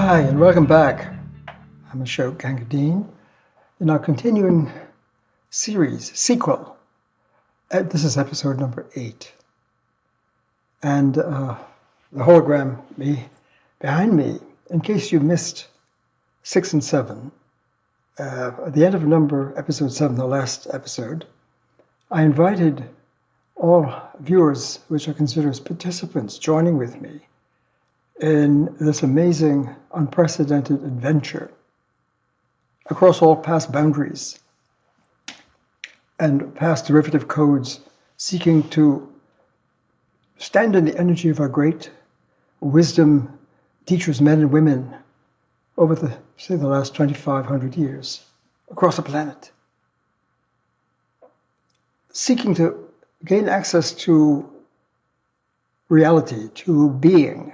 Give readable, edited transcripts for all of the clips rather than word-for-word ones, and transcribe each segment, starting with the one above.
Hi, and welcome back. I'm Ashok Gangadine in our continuing sequel. This is episode number 8. And the hologram behind me, in case you missed 6 and 7, at the end of episode 7, the last episode, I invited all viewers, which I consider as participants, joining with me in this amazing, unprecedented adventure across all past boundaries and past derivative codes, seeking to stand in the energy of our great wisdom teachers, men and women, over the last 2,500 years across the planet, seeking to gain access to reality, to being,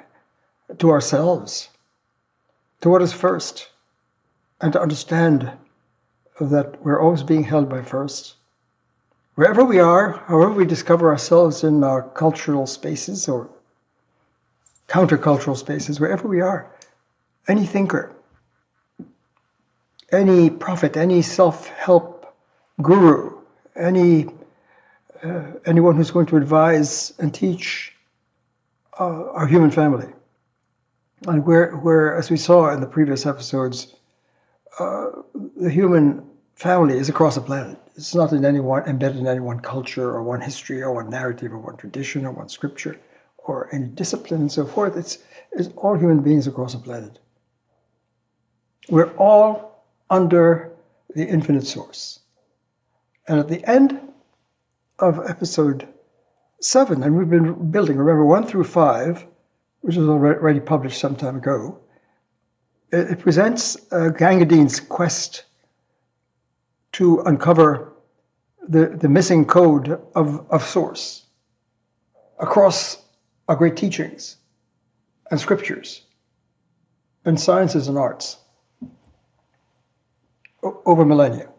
to ourselves, to what is first, and to understand that we're always being held by first. Wherever we are, however we discover ourselves in our cultural spaces or countercultural spaces, wherever we are, any thinker, any prophet, any self-help guru, anyone who's going to advise and teach our human family. And where, as we saw in the previous episodes, the human family is across the planet. It's not embedded in any one culture or one history or one narrative or one tradition or one scripture or any discipline and so forth. It's all human beings across the planet. We're all under the infinite source. And at the end of episode 7, and we've been building, remember, 1 through 5, which was already published some time ago, it presents Gangadine's quest to uncover the missing code of source across our great teachings and scriptures and sciences and arts over millennia.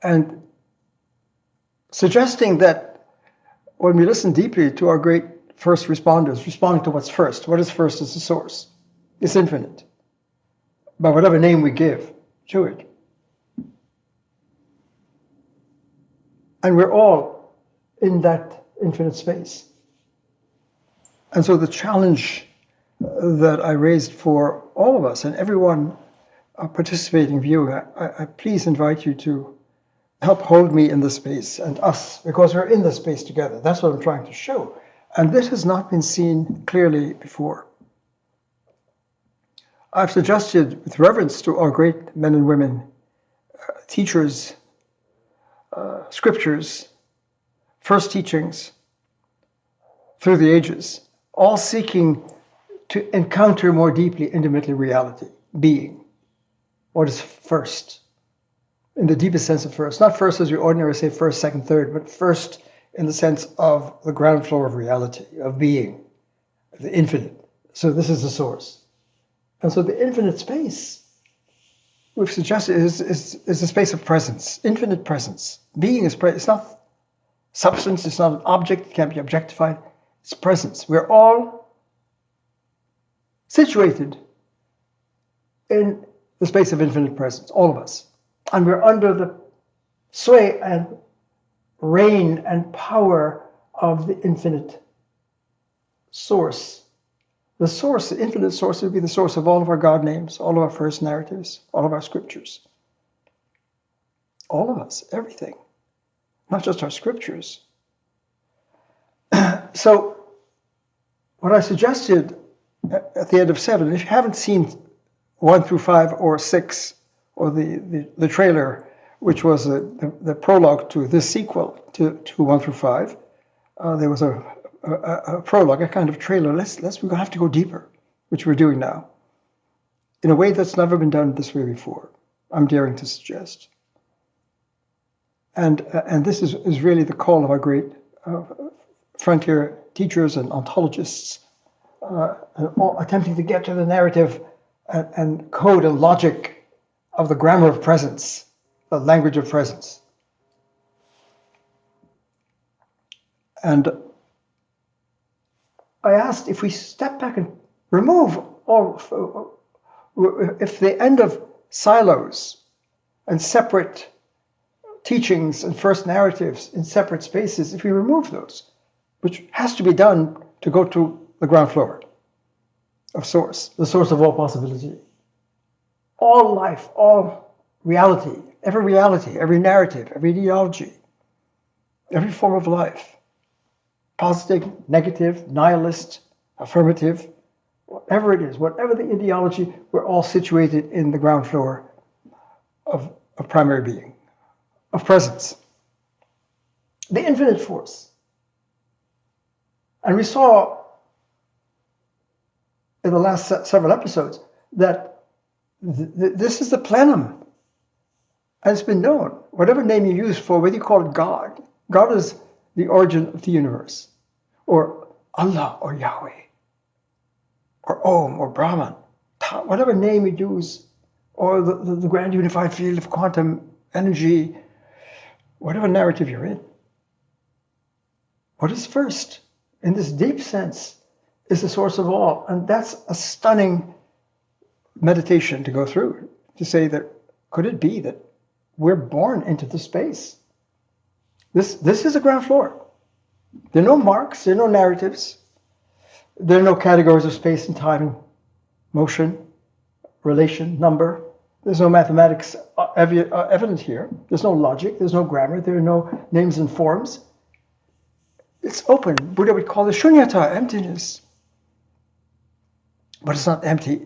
And suggesting that when we listen deeply to our great first responders, responding to what's first, what is first is the source. It's infinite, by whatever name we give to it. And we're all in that infinite space. And so the challenge that I raised for all of us and everyone participating viewer, I please invite you to help hold me in this space and us, because we're in this space together. That's what I'm trying to show. And this has not been seen clearly before. I've suggested, with reverence to our great men and women, teachers, scriptures, first teachings through the ages, all seeking to encounter more deeply, intimately reality, being, what is first, in the deepest sense of first. Not first as we ordinarily say first, second, third, but first in the sense of the ground floor of reality, of being, the infinite. So this is the source. And so the infinite space we've suggested is a space of presence, infinite presence. Being is presence. It's not substance, it's not an object, it can't be objectified. It's presence. We're all situated in the space of infinite presence, all of us. And we're under the sway and reign and power of the infinite source. The source, the infinite source, would be the source of all of our God names, all of our first narratives, all of our scriptures. All of us, everything. Not just our scriptures. So, what I suggested at the end of 7, if you haven't seen 1 through 5 or 6, or the trailer, which was the prologue to this sequel to 1 through 5, there was a prologue, a kind of trailer. We're have to go deeper, which we're doing now, in a way that's never been done this way before. I'm daring to suggest, and this is really the call of our great frontier teachers and ontologists, all attempting to get to the narrative and code and logic of the grammar of presence, the language of presence, and I asked, if we step back and remove if the end of silos and separate teachings and first narratives in separate spaces, if we remove those, which has to be done to go to the ground floor of source, the source of all possibility, all life, all reality, every narrative, every ideology, every form of life, positive, negative, nihilist, affirmative, whatever it is, whatever the ideology, we're all situated in the ground floor of primary being, of presence, the infinite force. And we saw in the last several episodes that this is the plenum. And it's been known, whatever name you use for, whether you call it God, God is the origin of the universe, or Allah, or Yahweh, or Om, or Brahman, whatever name you use, or the grand unified field of quantum energy, whatever narrative you're in. What is first, in this deep sense, is the source of all. And that's a stunning meditation to go through, to say that, could it be that we're born into the space? This is a ground floor. There are no marks, there are no narratives, there are no categories of space and time, motion, relation, number. There's no mathematics evident here. There's no logic, there's no grammar, there are no names and forms. It's open. Buddha would call it shunyata, emptiness. But it's not empty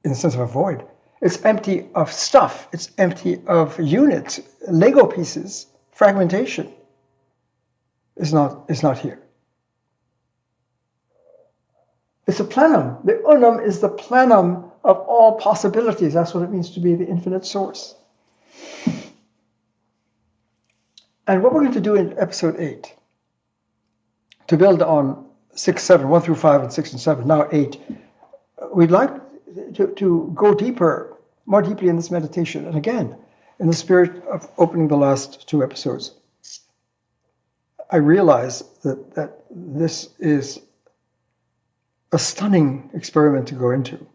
in the sense of a void. It's empty of stuff. It's empty of units, Lego pieces, fragmentation. Is not here. It's a plenum. The unum is the plenum of all possibilities. That's what it means to be the infinite source. And what we're going to do in episode 8, to build on 6, 7, 1 through 5, and 6 and 7, now 8, we'd like to go deeper, more deeply in this meditation. And again, in the spirit of opening the last 2 episodes, I realize that this is a stunning experiment to go into.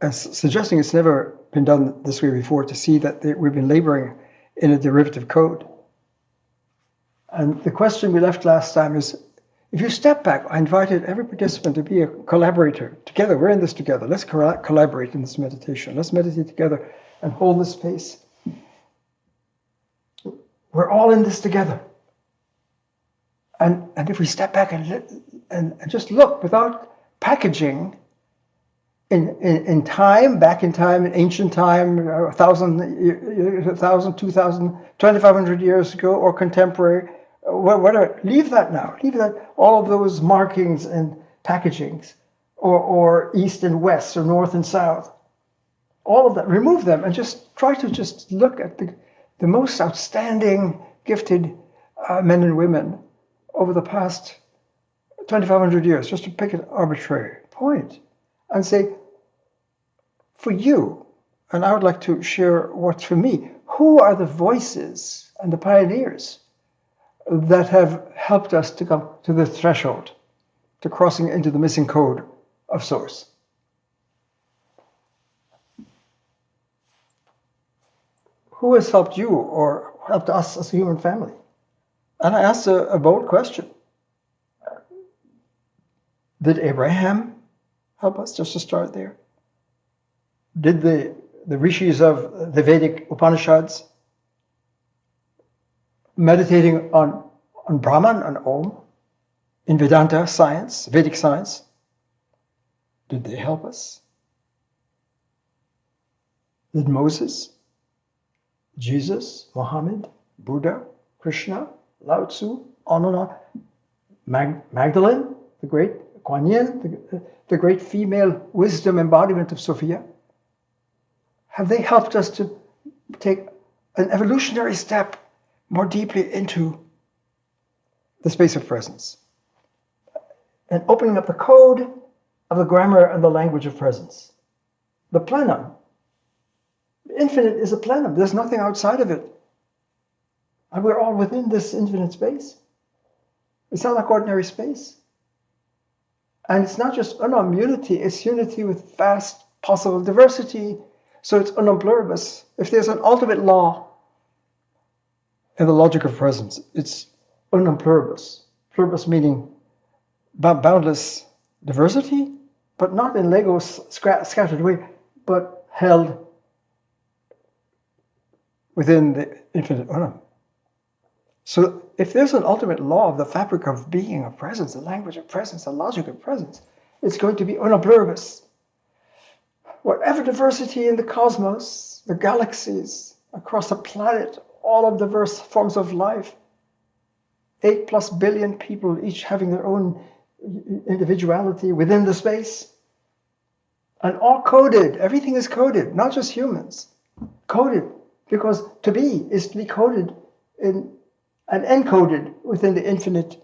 As suggesting it's never been done this way before, to see that we've been laboring in a derivative code. And the question we left last time is, if you step back, I invited every participant to be a collaborator. Together, we're in this together. Let's collaborate in this meditation. Let's meditate together and hold this space. We're all in this together. And if we step back and just look without packaging in time, back in time, in ancient time, 1,000, 2,000, 2,500 years ago, or contemporary, whatever, leave that now. Leave that, all of those markings and packagings, or east and west, or north and south. All of that, remove them, and just try to just look at the most outstanding, gifted men and women over the past 2,500 years, just to pick an arbitrary point, and say, for you, and I would like to share what's for me, who are the voices and the pioneers that have helped us to come to the threshold, to crossing into the missing code of Source? Who has helped you or helped us as a human family? And I asked a bold question. Did Abraham help us, just to start there? Did the rishis of the Vedic Upanishads, meditating on Brahman and Om, in Vedanta science, Vedic science, did they help us? Did Moses, Jesus, Muhammad, Buddha, Krishna, Lao Tzu, on and on, Magdalene, the great Kuan Yin, the great female wisdom embodiment of Sophia, have they helped us to take an evolutionary step more deeply into the space of presence and opening up the code of the grammar and the language of presence? The plenum. The infinite is a plenum. There's nothing outside of it. And we're all within this infinite space. It's not like ordinary space. And it's not just unum unity, it's unity with vast possible diversity. So it's unum pluribus. If there's an ultimate law in the logic of presence, it's unum pluribus. Pluribus meaning boundless diversity, but not in Legos scattered away, but held within the infinite unum. So if there's an ultimate law of the fabric of being, of presence, the language of presence, the logic of presence, it's going to be unum pluribus. Whatever diversity in the cosmos, the galaxies, across the planet, all of diverse forms of life, 8+ billion people, each having their own individuality within the space, and all coded. Everything is coded, not just humans. Coded, because to be is to be coded in and encoded within the infinite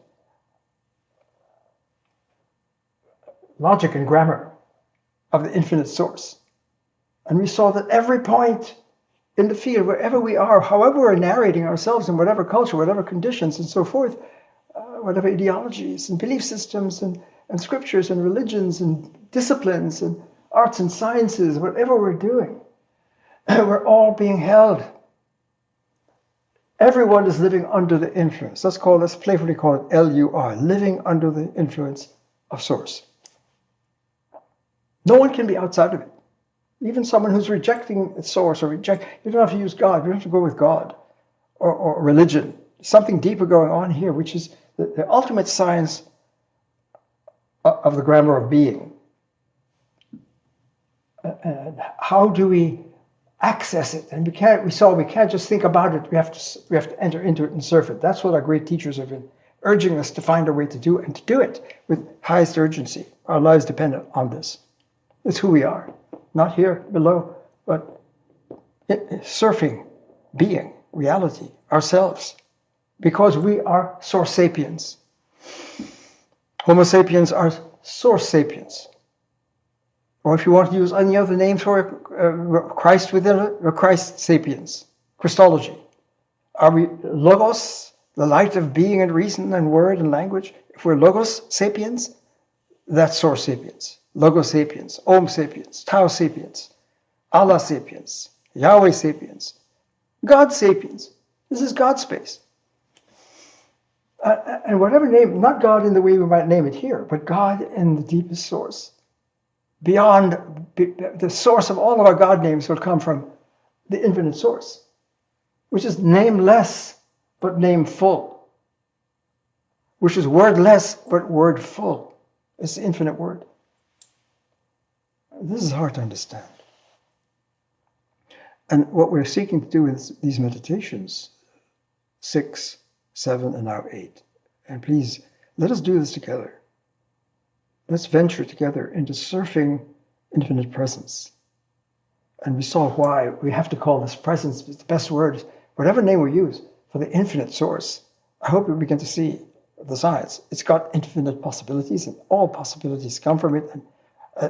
logic and grammar of the infinite source. And we saw that every point in the field, wherever we are, however we're narrating ourselves in whatever culture, whatever conditions and so forth, whatever ideologies and belief systems and scriptures and religions and disciplines and arts and sciences, whatever we're doing, we're all being held. Everyone is living under the influence. Let's playfully call it LUR, living under the influence of source. No one can be outside of it. Even someone who's rejecting source you don't have to use God, you don't have to go with God or religion. Something deeper going on here, which is the ultimate science of the grammar of being. And how do we access it? And we can't just think about it. We have to enter into it and surf it. That's what our great teachers have been urging us to find a way to do, and to do it with highest urgency. Our lives depend on this. It's who we are, not here below, but surfing, being, reality, ourselves, because we are source sapiens. Homo sapiens are source sapiens. Or if you want to use any other names for it, Christ within it, or Christ sapiens, Christology. Are we logos, the light of being and reason and word and language? If we're logos sapiens, that's source sapiens. Logos sapiens, Om sapiens, Tao sapiens, Allah sapiens, Yahweh sapiens, God sapiens. This is God space. And whatever name, not God in the way we might name it here, but God in the deepest source. Beyond the source of all of our God names will come from the infinite source, which is nameless but nameful, which is wordless but wordful. It's the infinite word. This is hard to understand. And what we're seeking to do with these meditations, 6, 7, and now 8, and please let us do this together. Let's venture together into surfing infinite presence. And we saw why we have to call this presence, it's the best word, whatever name we use, for the infinite source. I hope we begin to see the science. It's got infinite possibilities, and all possibilities come from it, and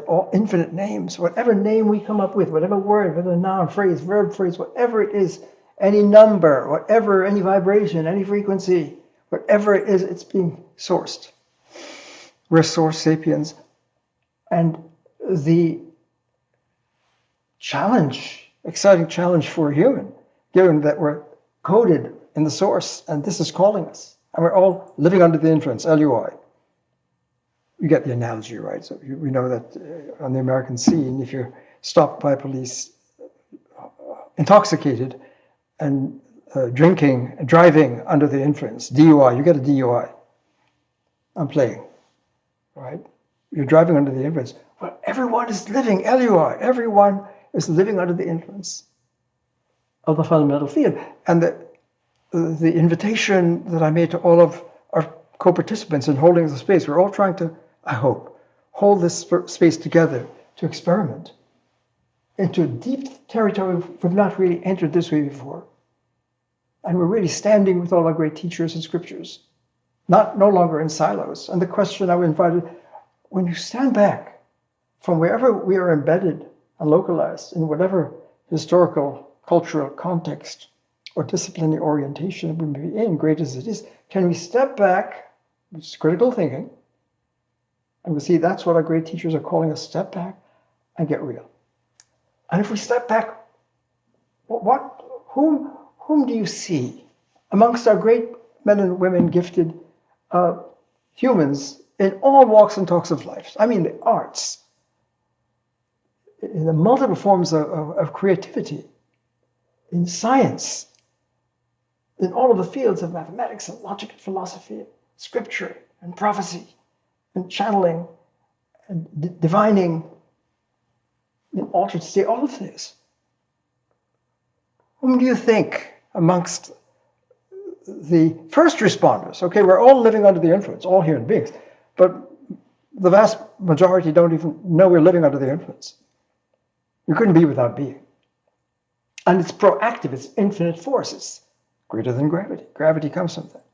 all infinite names, whatever name we come up with, whatever word, whether noun, phrase, verb, phrase, whatever it is, any number, whatever, any vibration, any frequency, whatever it is, it's being sourced. We're source sapiens, and the challenge, exciting challenge for a human, given that we're coded in the source, and this is calling us, and we're all living under the influence, LUI. You get the analogy, right? So we know that on the American scene, if you're stopped by police intoxicated and driving under the influence, DUI, you get a DUI. I'm playing. Right? You're driving under the influence. Well, everyone is living, LUI, everyone is living under the influence of the fundamental field. And the invitation that I made to all of our co-participants in holding the space, we're all trying to, I hope, hold this space together to experiment into deep territory we've not really entered this way before. And we're really standing with all our great teachers and scriptures, no longer in silos. And the question I would invite, when you stand back from wherever we are embedded and localized in whatever historical, cultural context or disciplinary orientation we may be in, great as it is, can we step back, it's critical thinking, And we see that's what our great teachers are calling us: step back and get real. And if we step back, whom do you see amongst our great men and women, gifted humans in all walks and talks of life? I mean, the arts, in the multiple forms of creativity, in science, in all of the fields of mathematics and logic and philosophy, scripture and prophecy and channeling and divining, in altered state, all of this. Whom do you think amongst the first responders? Okay, we're all living under the influence, all human beings, but the vast majority don't even know we're living under the influence. You couldn't be without being. And it's proactive, it's infinite force, it's greater than gravity. Gravity comes from that.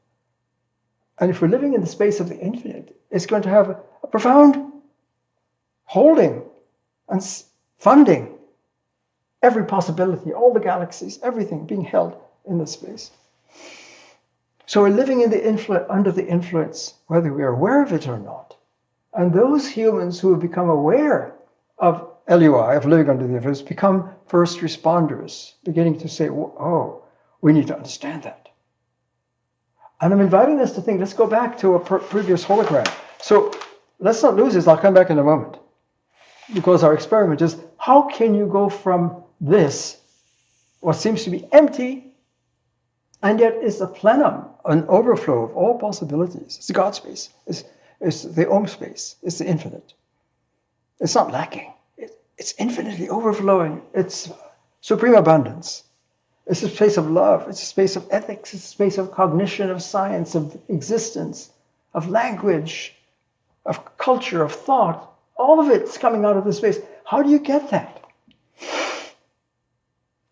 And if we're living in the space of the infinite, it's going to have a profound holding and funding every possibility, all the galaxies, everything being held in this space. So we're living in the under the influence, whether we are aware of it or not. And those humans who have become aware of LUI, of living under the influence, become first responders, beginning to say, oh, we need to understand that. And I'm inviting us to think, let's go back to a previous hologram. So let's not lose this, I'll come back in a moment. Because our experiment is, how can you go from this, what seems to be empty, and yet it's a plenum, an overflow of all possibilities. It's the God space, it's the Om space, it's the infinite. It's not lacking, it's infinitely overflowing, it's supreme abundance. It's a space of love, it's a space of ethics, it's a space of cognition, of science, of existence, of language, of culture, of thought. All of it's coming out of this space. How do you get that?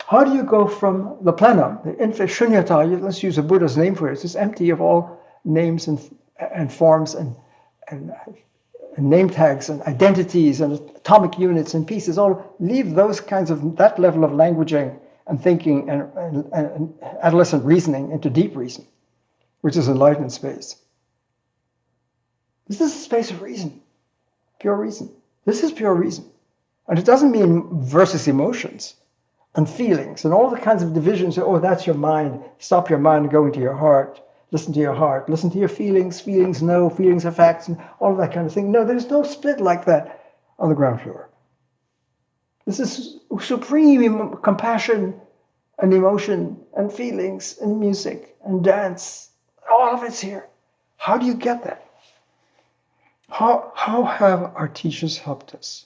How do you go from the plenum, the infinite shunyata, let's use a Buddha's name for it, it's empty of all names and forms and name tags and identities and atomic units and pieces, all leave those kinds of, that level of languaging and thinking and adolescent reasoning into deep reason, which is enlightened space. This is a space of reason, pure reason. This is pure reason. And it doesn't mean versus emotions and feelings and all the kinds of divisions. Oh, that's your mind. Stop your mind and go into your heart. Listen to your heart. Listen to your feelings. Feelings no. Feelings are facts and all of that kind of thing. No, there's no split like that on the ground floor. This is supreme compassion and emotion and feelings and music and dance. All of it's here. How do you get that? How have our teachers helped us?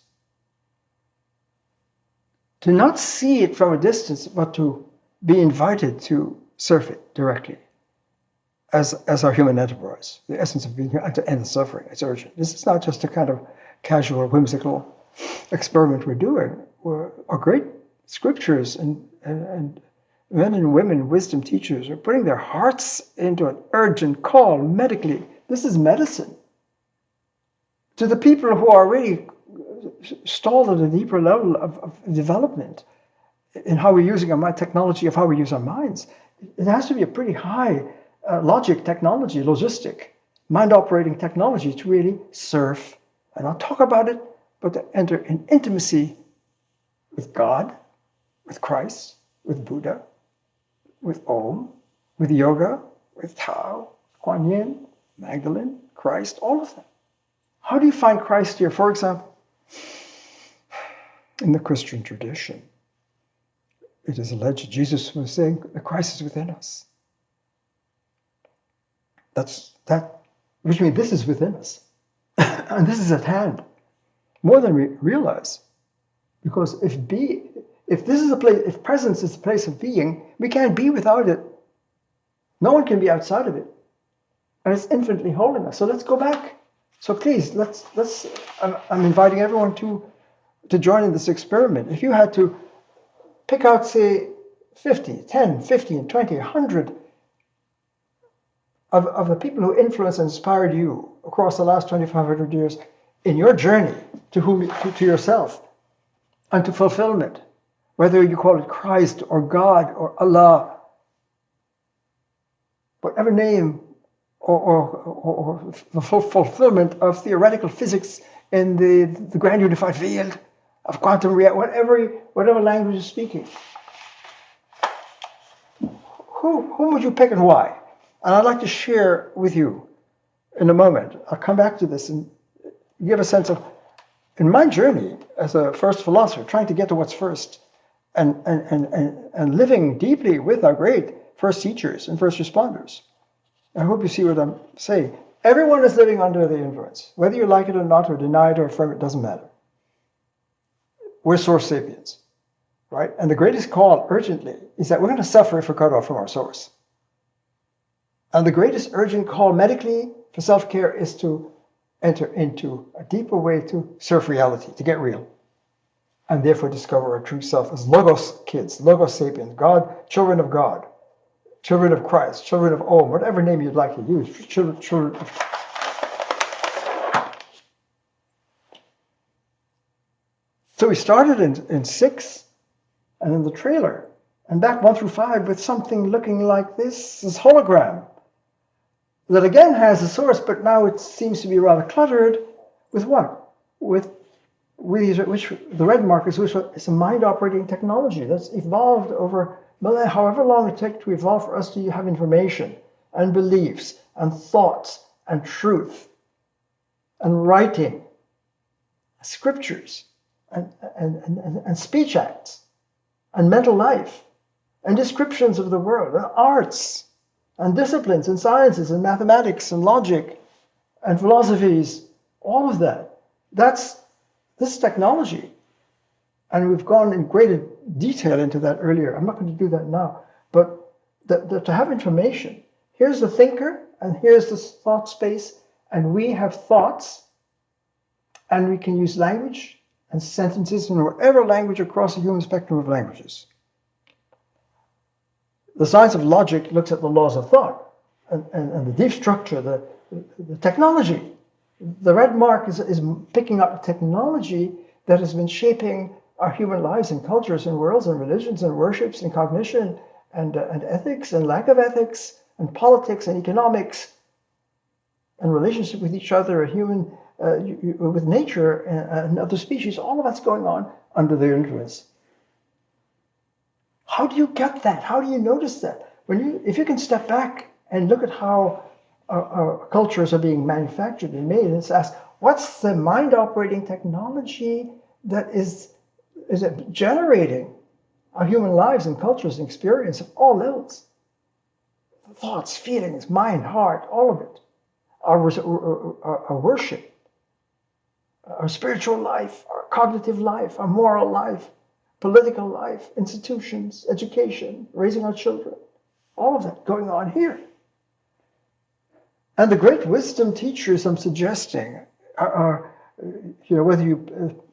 To not see it from a distance, but to be invited to surf it directly as our human enterprise. The essence of being here, and to end the suffering. It's urgent. This is not just a kind of casual, whimsical experiment we're doing. Our great scriptures and men and women, wisdom teachers, are putting their hearts into an urgent call medically. This is medicine. To the people who are really stalled at a deeper level of development in how we're using our technology, of how we use our minds, it has to be a pretty high logic technology, logistic, mind-operating technology to really surf, and not talk about it, but to enter in intimacy with God, with Christ, with Buddha, with Om, with yoga, with Tao, Kuan Yin, Magdalene, Christ, all of them. How do you find Christ here? For example, in the Christian tradition, it is alleged Jesus was saying the Christ is within us. Which means this is within us. And this is at hand, more than we realize. Because if this is a place, if presence is a place of being, we can't be without it. No one can be outside of it. And it's infinitely holding us. So let's go back. So please, I'm inviting everyone to join in this experiment. If you had to pick out, say, 50, 10, 15, 20, 100 of the people who influenced and inspired you across the last 2,500 years in your journey to yourself and to fulfillment, whether you call it Christ or God or Allah, whatever name or the fulfillment of theoretical physics in the grand unified field of quantum reality, whatever language you're speaking. Whom would you pick and why? And I'd like to share with you in a moment. I'll come back to this and give a sense of, in my journey as a first philosopher, trying to get to what's first, and living deeply with our great first teachers and first responders. I hope you see what I'm saying. Everyone is living under the influence. Whether you like it or not, or deny it or affirm it, doesn't matter. We're source sapiens, right? And the greatest call urgently is that we're going to suffer if we're cut off from our source. And the greatest urgent call medically for self-care is to enter into a deeper way to surf reality, to get real, and therefore discover our true self as Logos kids, Logos sapiens, God, children of God, children of Christ, children of Om, whatever name you'd like to use, children of... So we started in 6 and in the trailer, and back 1 through 5 with something looking like this hologram that again has a source, but now it seems to be rather cluttered with what? With which the red markers, which is a mind operating technology that's evolved over however long it takes to evolve for us to have information and beliefs and thoughts and truth and writing, scriptures and speech acts and mental life and descriptions of the world and arts and disciplines and sciences and mathematics and logic and philosophies, all of that. This technology. And we've gone in greater detail into that earlier. I'm not going to do that now. But to have information, here's the thinker and here's the thought space, and we have thoughts, and we can use language and sentences in whatever language across the human spectrum of languages. The science of logic looks at the laws of thought and the deep structure, the technology. The red mark is picking up technology that has been shaping our human lives and cultures and worlds and religions and worships and cognition and ethics and lack of ethics and politics and economics and relationship with each other, with nature and other species. All of that's going on under their influence. How do you get that? How do you notice that? If you can step back and look at how our cultures are being manufactured and made, and ask, what's the mind operating technology that is it generating our human lives and cultures and experience of all levels? Thoughts, feelings, mind, heart, all of it. Our worship, our spiritual life, our cognitive life, our moral life, political life, institutions, education, raising our children, all of that going on here. And the great wisdom teachers I'm suggesting are whether you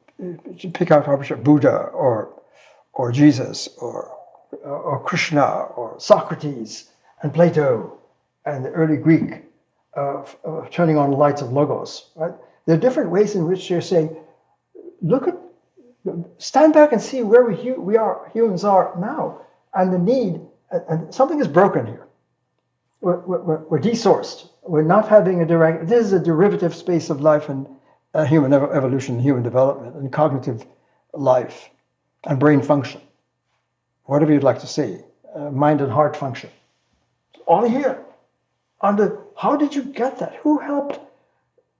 pick out Buddha or Jesus or Krishna or Socrates and Plato and the early Greek of turning on the lights of Logos, right? There are different ways in which they're saying, stand back and see where humans are now, and the need, and something is broken here. We're desourced. We're not having this is a derivative space of life and human evolution, human development, and cognitive life, and brain function. Whatever you'd like to say, mind and heart function. All here. How did you get that? Who helped?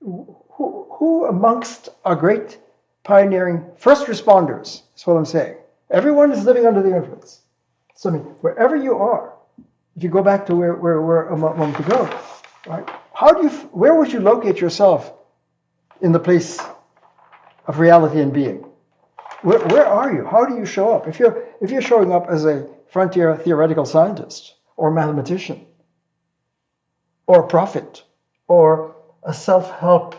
Who amongst our great pioneering first responders? That's what I'm saying. Everyone is living under the influence. So wherever you are, if you go back to where we were a moment ago, right? Where would you locate yourself in the place of reality and being? Where are you? How do you show up? If you're showing up as a frontier theoretical scientist or mathematician or a prophet or a self-help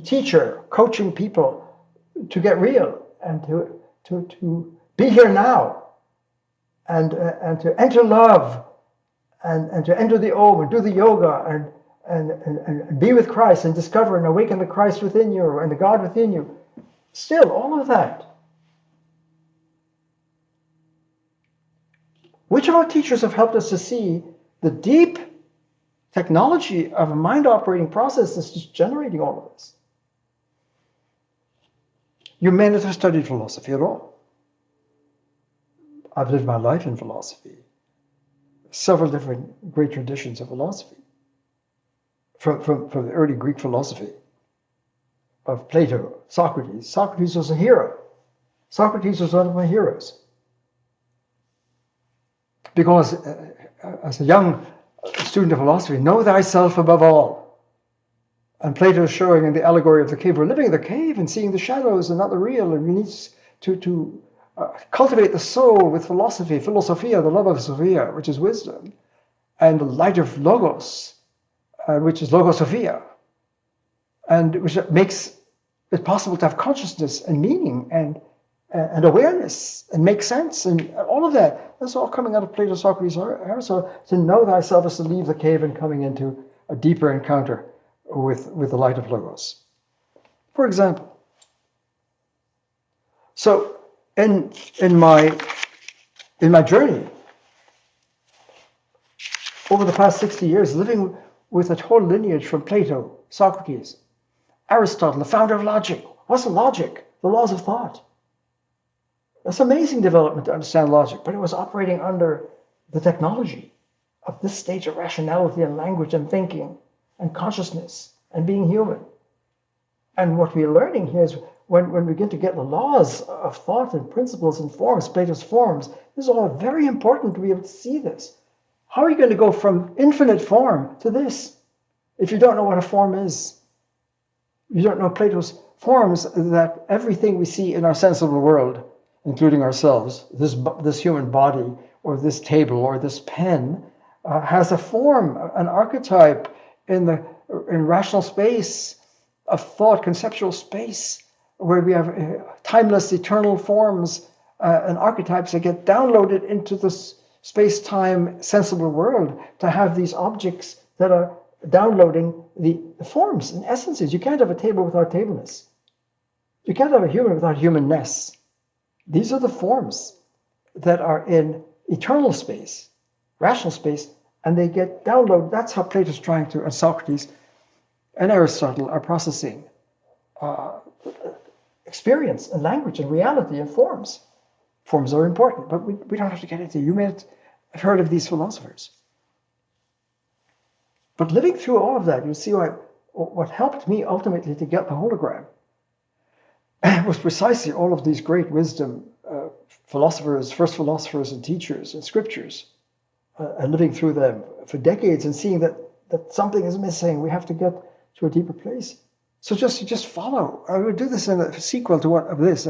teacher coaching people to get real and to be here now and to enter love and to enter the Om and do the yoga and be with Christ and discover and awaken the Christ within you and the God within you. Still, all of that. Which of our teachers have helped us to see the deep technology of a mind operating process that's just generating all of this. You may not have studied philosophy at all. I've lived my life in philosophy. Several different great traditions of philosophy. From the early Greek philosophy of Plato, Socrates. Socrates was a hero. Socrates was one of my heroes. Because as a young student of philosophy, know thyself above all. And Plato is showing in the allegory of the cave, we're living in the cave and seeing the shadows and not the real, and we need to cultivate the soul with philosophy, philosophia, the love of Sophia, which is wisdom, and the light of Logos, which is Logosophia, and which makes it possible to have consciousness and meaning and awareness and make sense and all of that. That's all coming out of Plato, Socrates, Aristotle. To know thyself is to leave the cave and coming into a deeper encounter with the light of Logos. For example, so in my journey over the past 60 years, living with a total lineage from Plato, Socrates, Aristotle, the founder of logic. What's logic? The laws of thought. That's amazing development to understand logic, but it was operating under the technology of this stage of rationality and language and thinking and consciousness and being human. And what we're learning here is when we begin to get the laws of thought and principles and forms, Plato's forms, this is all very important to be able to see this. How are you going to go from infinite form to this if you don't know what a form is? You don't know Plato's forms, that everything we see in our sensible world, including ourselves, this human body or this table or this pen, has a form, an archetype in rational space of thought, conceptual space, where we have timeless, eternal forms and archetypes that get downloaded into this space-time sensible world to have these objects that are downloading the forms and essences. You can't have a table without tableness. You can't have a human without humanness. These are the forms that are in eternal space, rational space, and they get downloaded. That's how Plato's trying to, and Socrates and Aristotle are processing experience and language and reality and forms. Forms are important, but we don't have to get into it. You may have heard of these philosophers. But living through all of that, you see what helped me ultimately to get the hologram was precisely all of these great wisdom philosophers, first philosophers and teachers and scriptures, and living through them for decades and seeing that something is missing. We have to get to a deeper place. So just follow. I will do this in a sequel to what of this,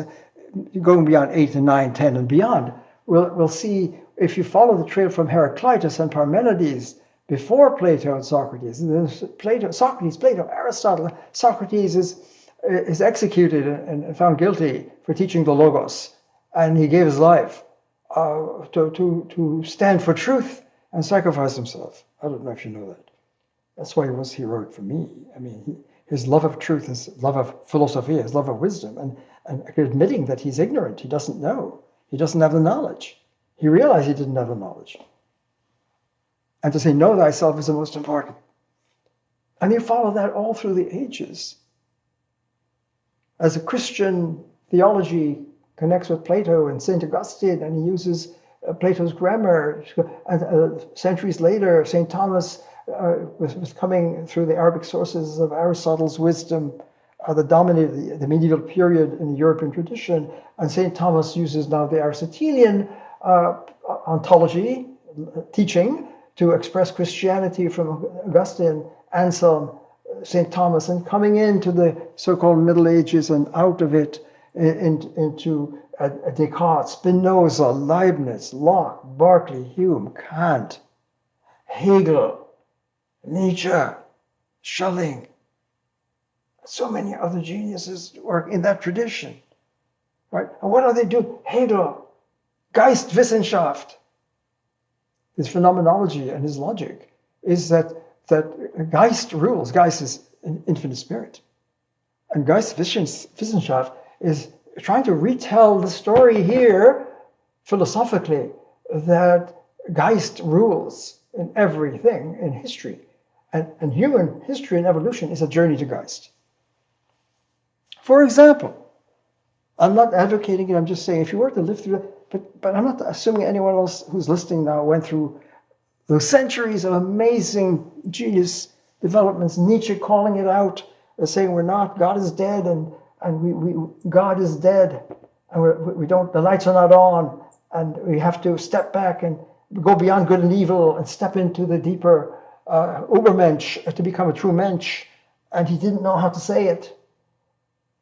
going beyond 8 and 9, 10 and beyond. We'll see if you follow the trail from Heraclitus and Parmenides before Plato and Socrates, and then Socrates, Plato, Aristotle. Socrates is executed and found guilty for teaching the Logos, and he gave his life to stand for truth and sacrifice himself. I don't know if you know that. That's why he was heroic for me. I mean, his love of truth, his love of philosophy, his love of wisdom, and admitting that he's ignorant, he doesn't know, he doesn't have the knowledge. He realized he didn't have the knowledge. And to say, know thyself is the most important. And you follow that all through the ages. As a Christian, theology connects with Plato and St. Augustine, and he uses Plato's grammar. And centuries later, St. Thomas was coming through the Arabic sources of Aristotle's wisdom that dominated the medieval period in the European tradition. And St. Thomas uses now the Aristotelian ontology teaching to express Christianity from Augustine, Anselm, St. Thomas, and coming into the so-called Middle Ages and out of it into Descartes, Spinoza, Leibniz, Locke, Berkeley, Hume, Kant, Hegel, Nietzsche, Schelling. So many other geniuses work in that tradition, right? And what do they do? Hegel, Geistwissenschaft. His phenomenology and his logic is that Geist rules. Geist is an infinite spirit. And Geistwissenschaft is trying to retell the story here philosophically that Geist rules in everything in history. And human history and evolution is a journey to Geist. For example, I'm not advocating it, I'm just saying if you were to live through it, but I'm not assuming anyone else who's listening now went through those centuries of amazing genius developments, Nietzsche calling it out, saying we're not, God is dead, and God is dead, and we don't, the lights are not on, and we have to step back and go beyond good and evil and step into the deeper Ubermensch to become a true mensch, and he didn't know how to say it.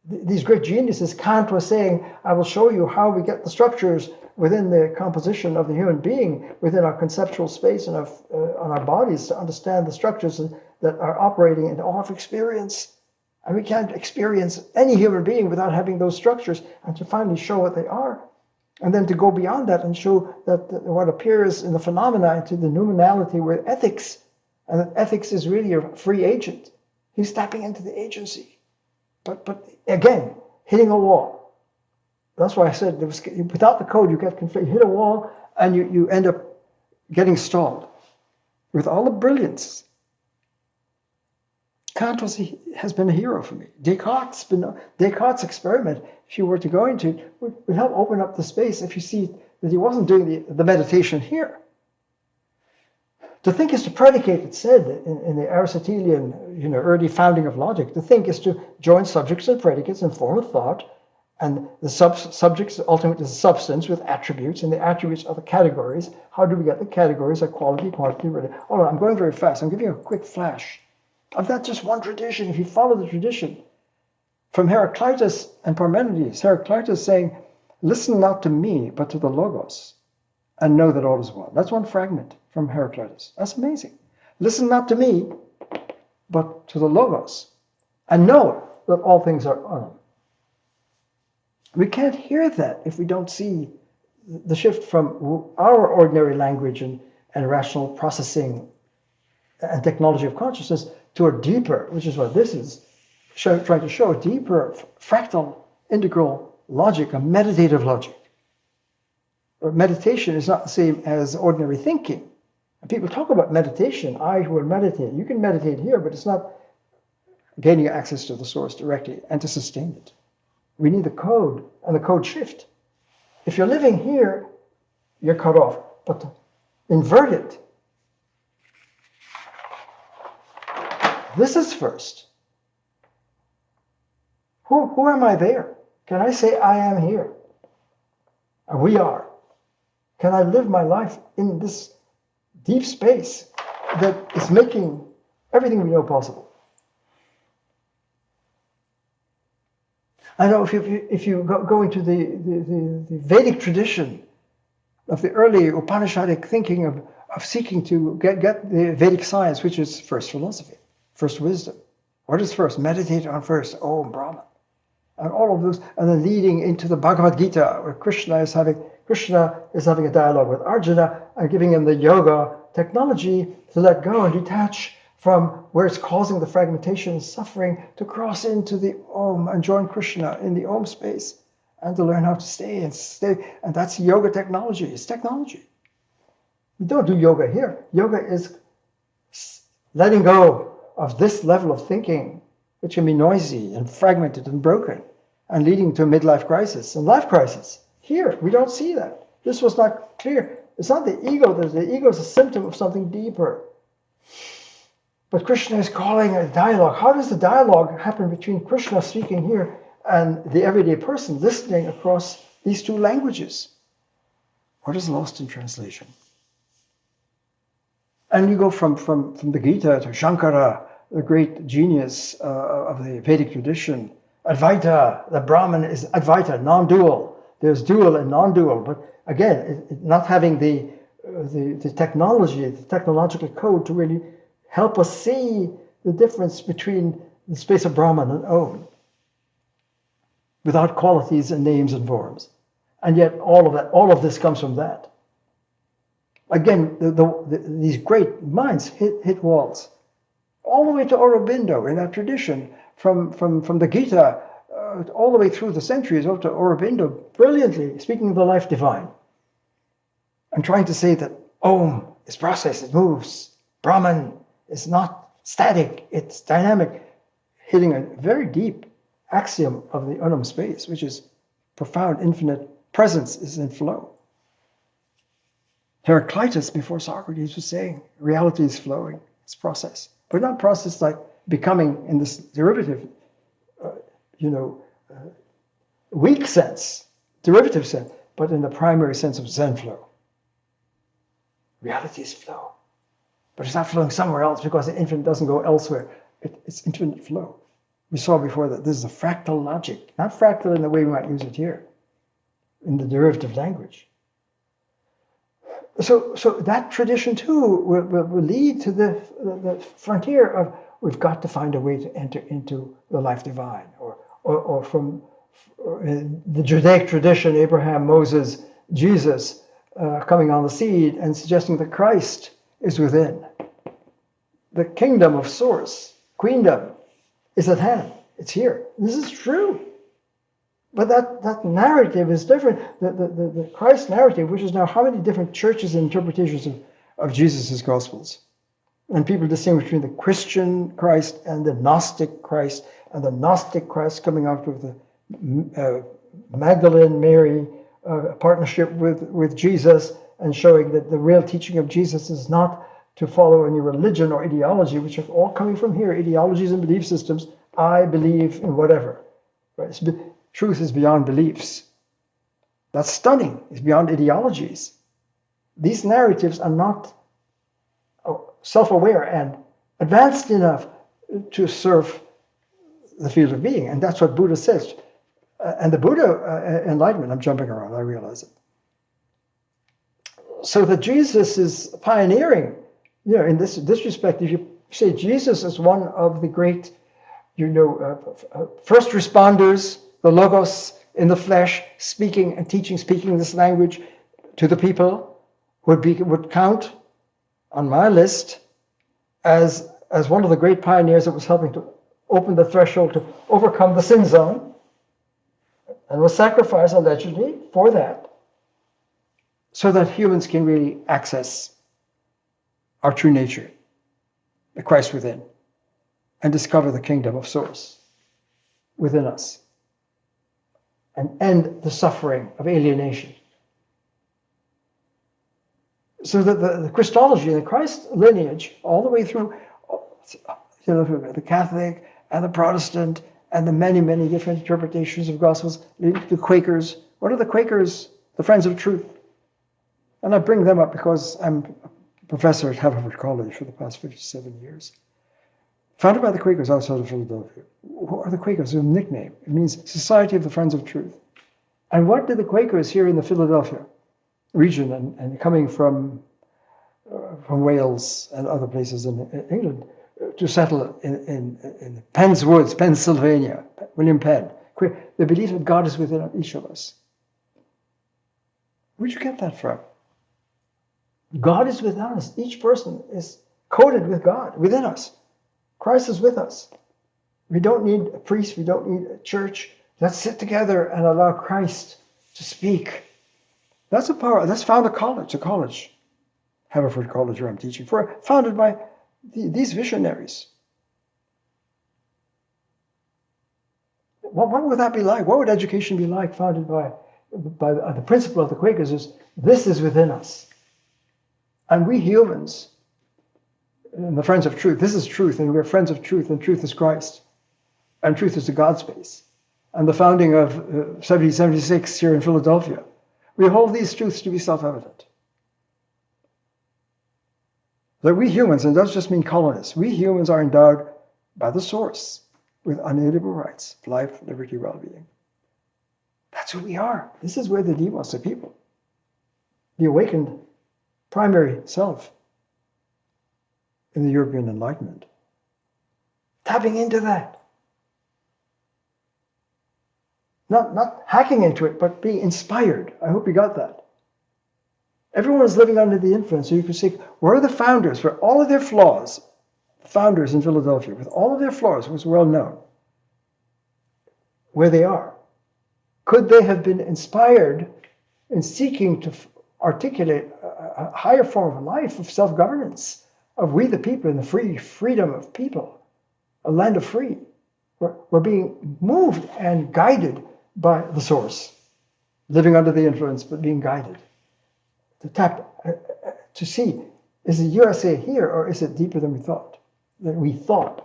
These great geniuses, Kant was saying, I will show you how we get the structures within the composition of the human being, within our conceptual space and on our bodies, to understand the structures that are operating in all of experience. And we can't experience any human being without having those structures, and to finally show what they are. And then to go beyond that and show that what appears in the phenomena into the noumenality with ethics, and that ethics is really a free agent. He's tapping into the agency. But again, hitting a wall. That's why I said without the code, you get conflicted. You hit a wall and you end up getting stalled. With all the brilliance, Kant has been a hero for me. Descartes' experiment, if you were to go into, would help open up the space if you see that he wasn't doing the meditation here. To think is to predicate, it said in the Aristotelian, early founding of logic. To think is to join subjects and predicates and form a thought, and the subjects ultimately is substance with attributes, and the attributes are the categories. How do we get the categories of quality, quantity, relative? Oh, I'm going very fast. I'm giving you a quick flash of that just one tradition. If you follow the tradition from Heraclitus and Parmenides, Heraclitus saying, listen not to me, but to the Logos, and know that all is one. That's one fragment from Heraclitus. That's amazing. Listen not to me, but to the Logos, and know that all things are one. We can't hear that if we don't see the shift from our ordinary language and rational processing and technology of consciousness to a deeper, which is what this is trying to show, a deeper fractal integral logic, a meditative logic. Meditation is not the same as ordinary thinking. And people talk about meditation. I will meditate. You can meditate here, but it's not gaining access to the source directly and to sustain it. We need the code and the code shift. If you're living here, you're cut off. But invert it. This is first. Who am I there? Can I say I am here? And we are. Can I live my life in this deep space that is making everything we know possible? I know if you go into the Vedic tradition of the early Upanishadic thinking of seeking to get the Vedic science, which is first philosophy, first wisdom. What is first? Meditate on first, Om Brahman. And all of those, and then leading into the Bhagavad Gita, where Krishna is having a dialogue with Arjuna and giving him the yoga technology to let go and detach from where it's causing the fragmentation and suffering, to cross into the Om and join Krishna in the Om space, and to learn how to stay. And that's yoga technology. It's technology. We don't do yoga here. Yoga is letting go of this level of thinking, which can be noisy and fragmented and broken, and leading to a midlife crisis and life crisis. Here, we don't see that. This was not clear. It's not the ego. The ego is a symptom of something deeper. But Krishna is calling a dialogue. How does the dialogue happen between Krishna speaking here and the everyday person listening across these two languages? What is lost in translation? And you go from the Gita to Shankara, the great genius of the Vedic tradition. Advaita, the Brahman is Advaita, non-dual. There's dual and non-dual, but again, not having the technology, the technological code to really help us see the difference between the space of Brahman and Om, without qualities and names and forms. And yet all of this comes from that. Again, these great minds hit walls. All the way to Aurobindo in that tradition, from the Gita all the way through the centuries up to Aurobindo, brilliantly speaking of the life divine. And trying to say that Om is process, it moves. Brahman is not static, it's dynamic, hitting a very deep axiom of the unum space, which is profound, infinite presence is in flow. Heraclitus, before Socrates, was saying reality is flowing, it's process. But not process like becoming in this derivative, weak sense, derivative sense, but in the primary sense of Zen flow. Reality is flow. But it's not flowing somewhere else because the infinite doesn't go elsewhere. It's infinite flow. We saw before that this is a fractal logic, not fractal in the way we might use it here, in the derivative language. So that tradition too will lead to the frontier of we've got to find a way to enter into the life divine, or from the Judaic tradition, Abraham, Moses, Jesus coming on the seed and suggesting that Christ is within. The kingdom of source, queendom, is at hand. It's here. This is true. But that narrative is different. The Christ narrative, which is now how many different churches and interpretations of Jesus' Gospels. And people distinguish between the Christian Christ and the Gnostic Christ, and the Gnostic Christ coming out of the Magdalene Mary partnership with Jesus, and showing that the real teaching of Jesus is not to follow any religion or ideology, which are all coming from here, ideologies and belief systems. I believe in whatever. Right? Truth is beyond beliefs. That's stunning. It's beyond ideologies. These narratives are not self-aware and advanced enough to serve the field of being. And that's what Buddha says. And the Buddha enlightenment, I'm jumping around, I realize it. So that Jesus is pioneering, in this respect, if you say Jesus is one of the great, first responders, the Logos in the flesh, speaking and teaching, speaking this language to the people, would count on my list as one of the great pioneers that was helping to open the threshold to overcome the sin zone, and was sacrificed allegedly for that, so that humans can really access our true nature, the Christ within, and discover the kingdom of source within us, and end the suffering of alienation. So that the Christology, the Christ lineage, all the way through, the Catholic and the Protestant and the many, many different interpretations of Gospels, the Quakers. What are the Quakers? The Friends of Truth. And I bring them up because I'm a professor at Haverford College for the past 57 years. Founded by the Quakers outside of Philadelphia. Who are the Quakers? It's a nickname. It means Society of the Friends of Truth. And what did the Quakers here in the Philadelphia region, and coming from Wales and other places in England, to settle in Penn's Woods, Pennsylvania, William Penn. They believe that God is within each of us. Where'd you get that from? God is within us. Each person is coded with God within us. Christ is with us. We don't need a priest. We don't need a church. Let's sit together and allow Christ to speak. That's a power. That's found a college, Haverford College, where I'm teaching, founded by these visionaries. What would that be like? What would education be like, founded by the principle of the Quakers? Is this is within us, and we humans, and the Friends of Truth. This is truth, and we're friends of truth, and truth is Christ, and truth is the God space. And the founding of 1776 here in Philadelphia, we hold these truths to be self-evident. That we humans, and it doesn't just mean colonists, we humans are endowed by the source with unalienable rights of life, liberty, well-being. That's who we are. This is where the demos, the people, the awakened primary self in the European Enlightenment, tapping into that. Not hacking into it, but being inspired. I hope you got that. Everyone is living under the influence. So you can see, where are the founders, for all of their flaws? Founders in Philadelphia, with all of their flaws, was well known where they are. Could they have been inspired in seeking to articulate a higher form of life, of self-governance, of we the people and the freedom of people, a land of free. We're being moved and guided by the source, living under the influence, but being guided. To see, is the USA here or is it deeper than we thought?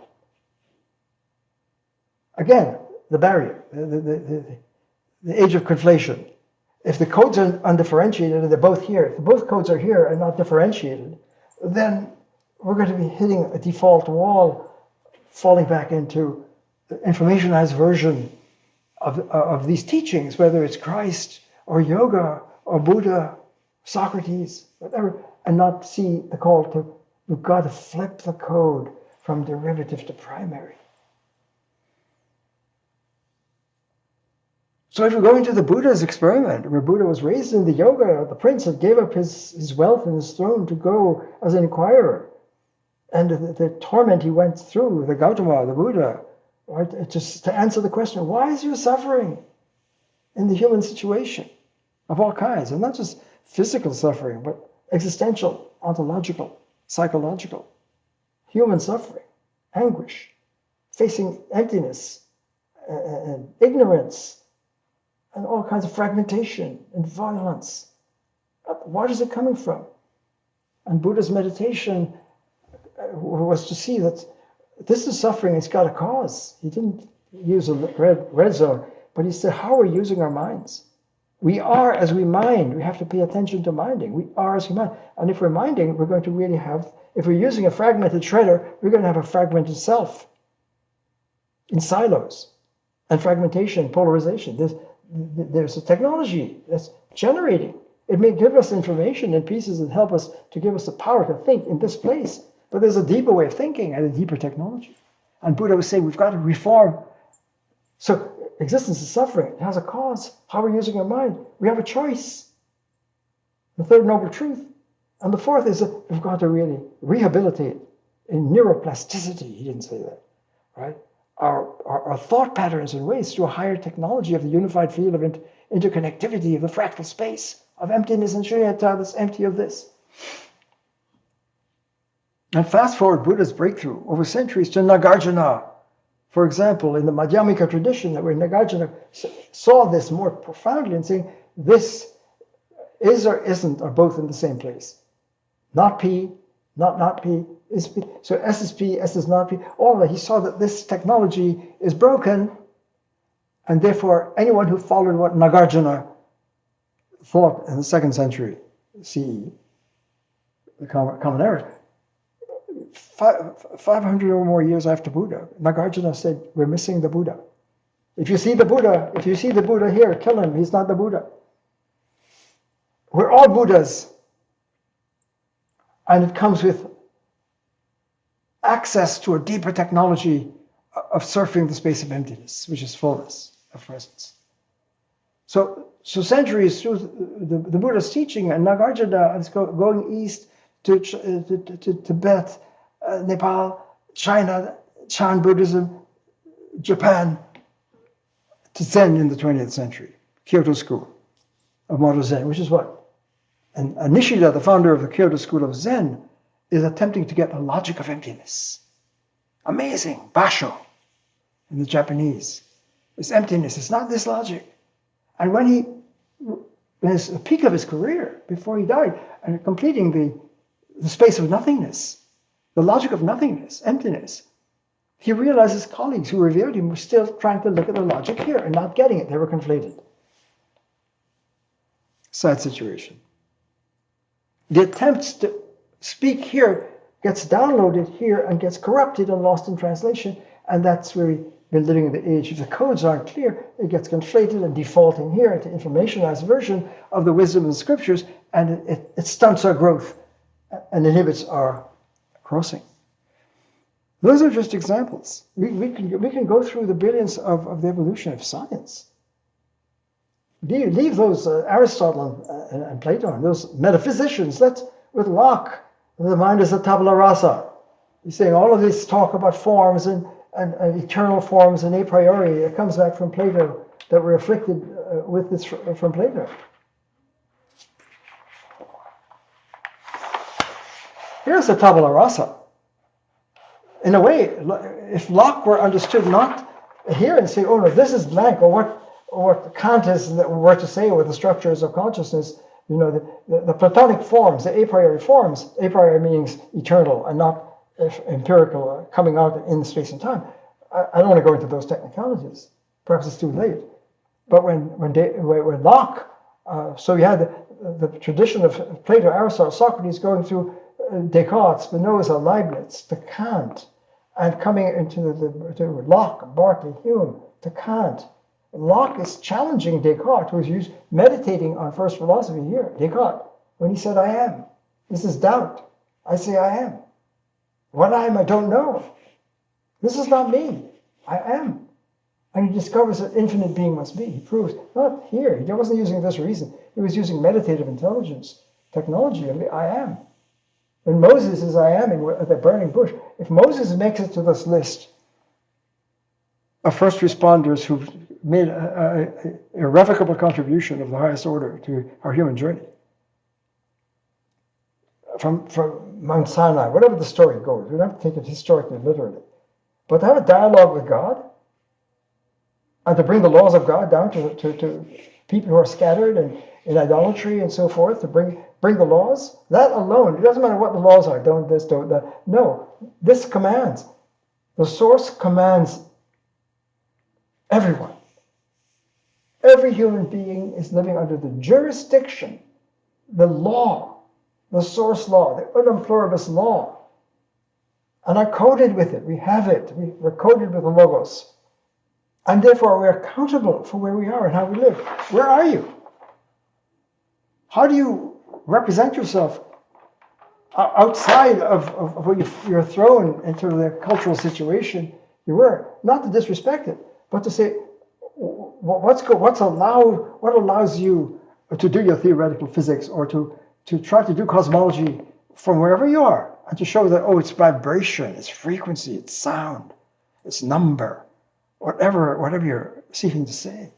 Again, the barrier, the age of conflation. If the codes are undifferentiated and they're both here, if both codes are here and not differentiated, then we're going to be hitting a default wall, falling back into the informationized version of these teachings, whether it's Christ or yoga or Buddha, Socrates, whatever, and not see the call to, we've got to flip the code from derivative to primary. So if we go into the Buddha's experiment, where Buddha was raised in the yoga, the prince that gave up his wealth and his throne to go as an inquirer, and the torment he went through, the Gautama, the Buddha, right, just to answer the question, why is you suffering in the human situation of all kinds, and not just physical suffering, but existential, ontological, psychological, human suffering, anguish, facing emptiness and ignorance, and all kinds of fragmentation and violence. Where is it coming from? And Buddha's meditation was to see that this is suffering, it's got a cause. He didn't use a red zone, but he said, how are we using our minds? We are as we mind. We have to pay attention to minding. We are as we mind. And if we're minding, we're going to really have, if we're using a fragmented shredder, we're going to have a fragmented self in silos and fragmentation, polarization. There's a technology that's generating. It may give us information in pieces that help us to give us the power to think in this place. But there's a deeper way of thinking and a deeper technology. And Buddha was saying we've got to reform. So existence is suffering. It has a cause. How are we using our mind? We have a choice. The third noble truth. And the fourth is that we've got to really rehabilitate in neuroplasticity. He didn't say that, right? Our thought patterns and ways through a higher technology of the unified field of interconnectivity of the fractal space of emptiness and Shunyata that's empty of this. And fast forward Buddha's breakthrough over centuries to Nagarjuna. For example, in the Madhyamika tradition, where Nagarjuna saw this more profoundly and saying, this is or isn't are both in the same place. Not P, not P, is P. So S is P, S is not P. All of that. He saw that this technology is broken, and therefore anyone who followed what Nagarjuna thought in the 2nd century CE, the Common Era, 500 or more years after Buddha, Nagarjuna said, we're missing the Buddha. If you see the Buddha here, kill him. He's not the Buddha. We're all Buddhas. And it comes with access to a deeper technology of surfing the space of emptiness, which is fullness of presence. So centuries through the Buddha's teaching, and Nagarjuna is going east to Tibet, Nepal, China, Chan Buddhism, Japan, to Zen in the 20th century, Kyoto School of Model Zen, which is what? And Nishida, the founder of the Kyoto School of Zen, is attempting to get the logic of emptiness. Amazing, Basho in the Japanese. It's emptiness, it's not this logic. And when in the peak of his career, before he died, and completing the space of nothingness, the logic of nothingness, emptiness, he realized his colleagues who revered him were still trying to look at the logic here and not getting it. They were conflated. Sad situation. The attempts to speak here gets downloaded here and gets corrupted and lost in translation, and that's where we've been living in the age. If the codes aren't clear, it gets conflated and defaulting here into informationalized version of the wisdom of the scriptures, and it stunts our growth and inhibits our crossing. Those are just examples. We can go through the brilliance of the evolution of science. Leave those Aristotle and Plato and those metaphysicians. With Locke, the mind is a tabula rasa. He's saying all of this talk about forms and eternal forms and a priori. It comes back from Plato, that we're afflicted with this from Plato. Here's the tabula rasa. In a way, if Locke were understood not here and say, oh no, this is blank, or what Kant is that were to say with the structures of consciousness, the Platonic forms, the a priori forms, a priori means eternal and not empirical, coming out in space and time. I don't want to go into those technicalities. Perhaps it's too late. But when Locke, so you had the tradition of Plato, Aristotle, Socrates going through Descartes, Spinoza, Leibniz, to Kant, and coming into to Locke, Berkeley, Hume, to Kant. Locke is challenging Descartes, who's meditating on first philosophy here. Descartes, when he said, I am. This is doubt. I say I am. What I am, I don't know. This is not me. I am. And he discovers that infinite being must be. He proves, not here. He wasn't using this reason. He was using meditative intelligence, technology. I am. When Moses is I am at the burning bush, if Moses makes it to this list of first responders who've made an irrevocable contribution of the highest order to our human journey, from Mount Sinai, whatever the story goes, we don't have to take it historically, literally, but to have a dialogue with God and to bring the laws of God down to people who are scattered and in idolatry and so forth, to bring the laws, that alone, it doesn't matter what the laws are, don't this, don't that. No, this commands. The source commands everyone. Every human being is living under the jurisdiction, the law, the source law, the unum pluribus law, and are coded with it. We have it. We're coded with the logos. And therefore, we're accountable for where we are and how we live. Where are you? How do you represent yourself outside of where you're thrown into the cultural situation you were? Not to disrespect it, but to say, what allows you to do your theoretical physics or to try to do cosmology from wherever you are, and to show that, it's vibration, it's frequency, it's sound, it's number, whatever you're seeking to say.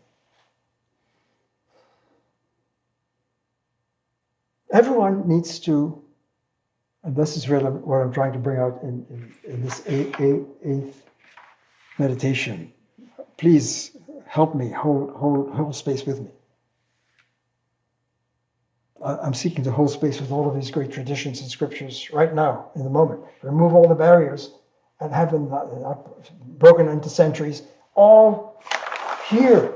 Everyone needs to, and this is really what I'm trying to bring out in this eighth meditation. Please help me, hold space with me. I'm seeking to hold space with all of these great traditions and scriptures right now, in the moment. Remove all the barriers and have them not broken into centuries. All here.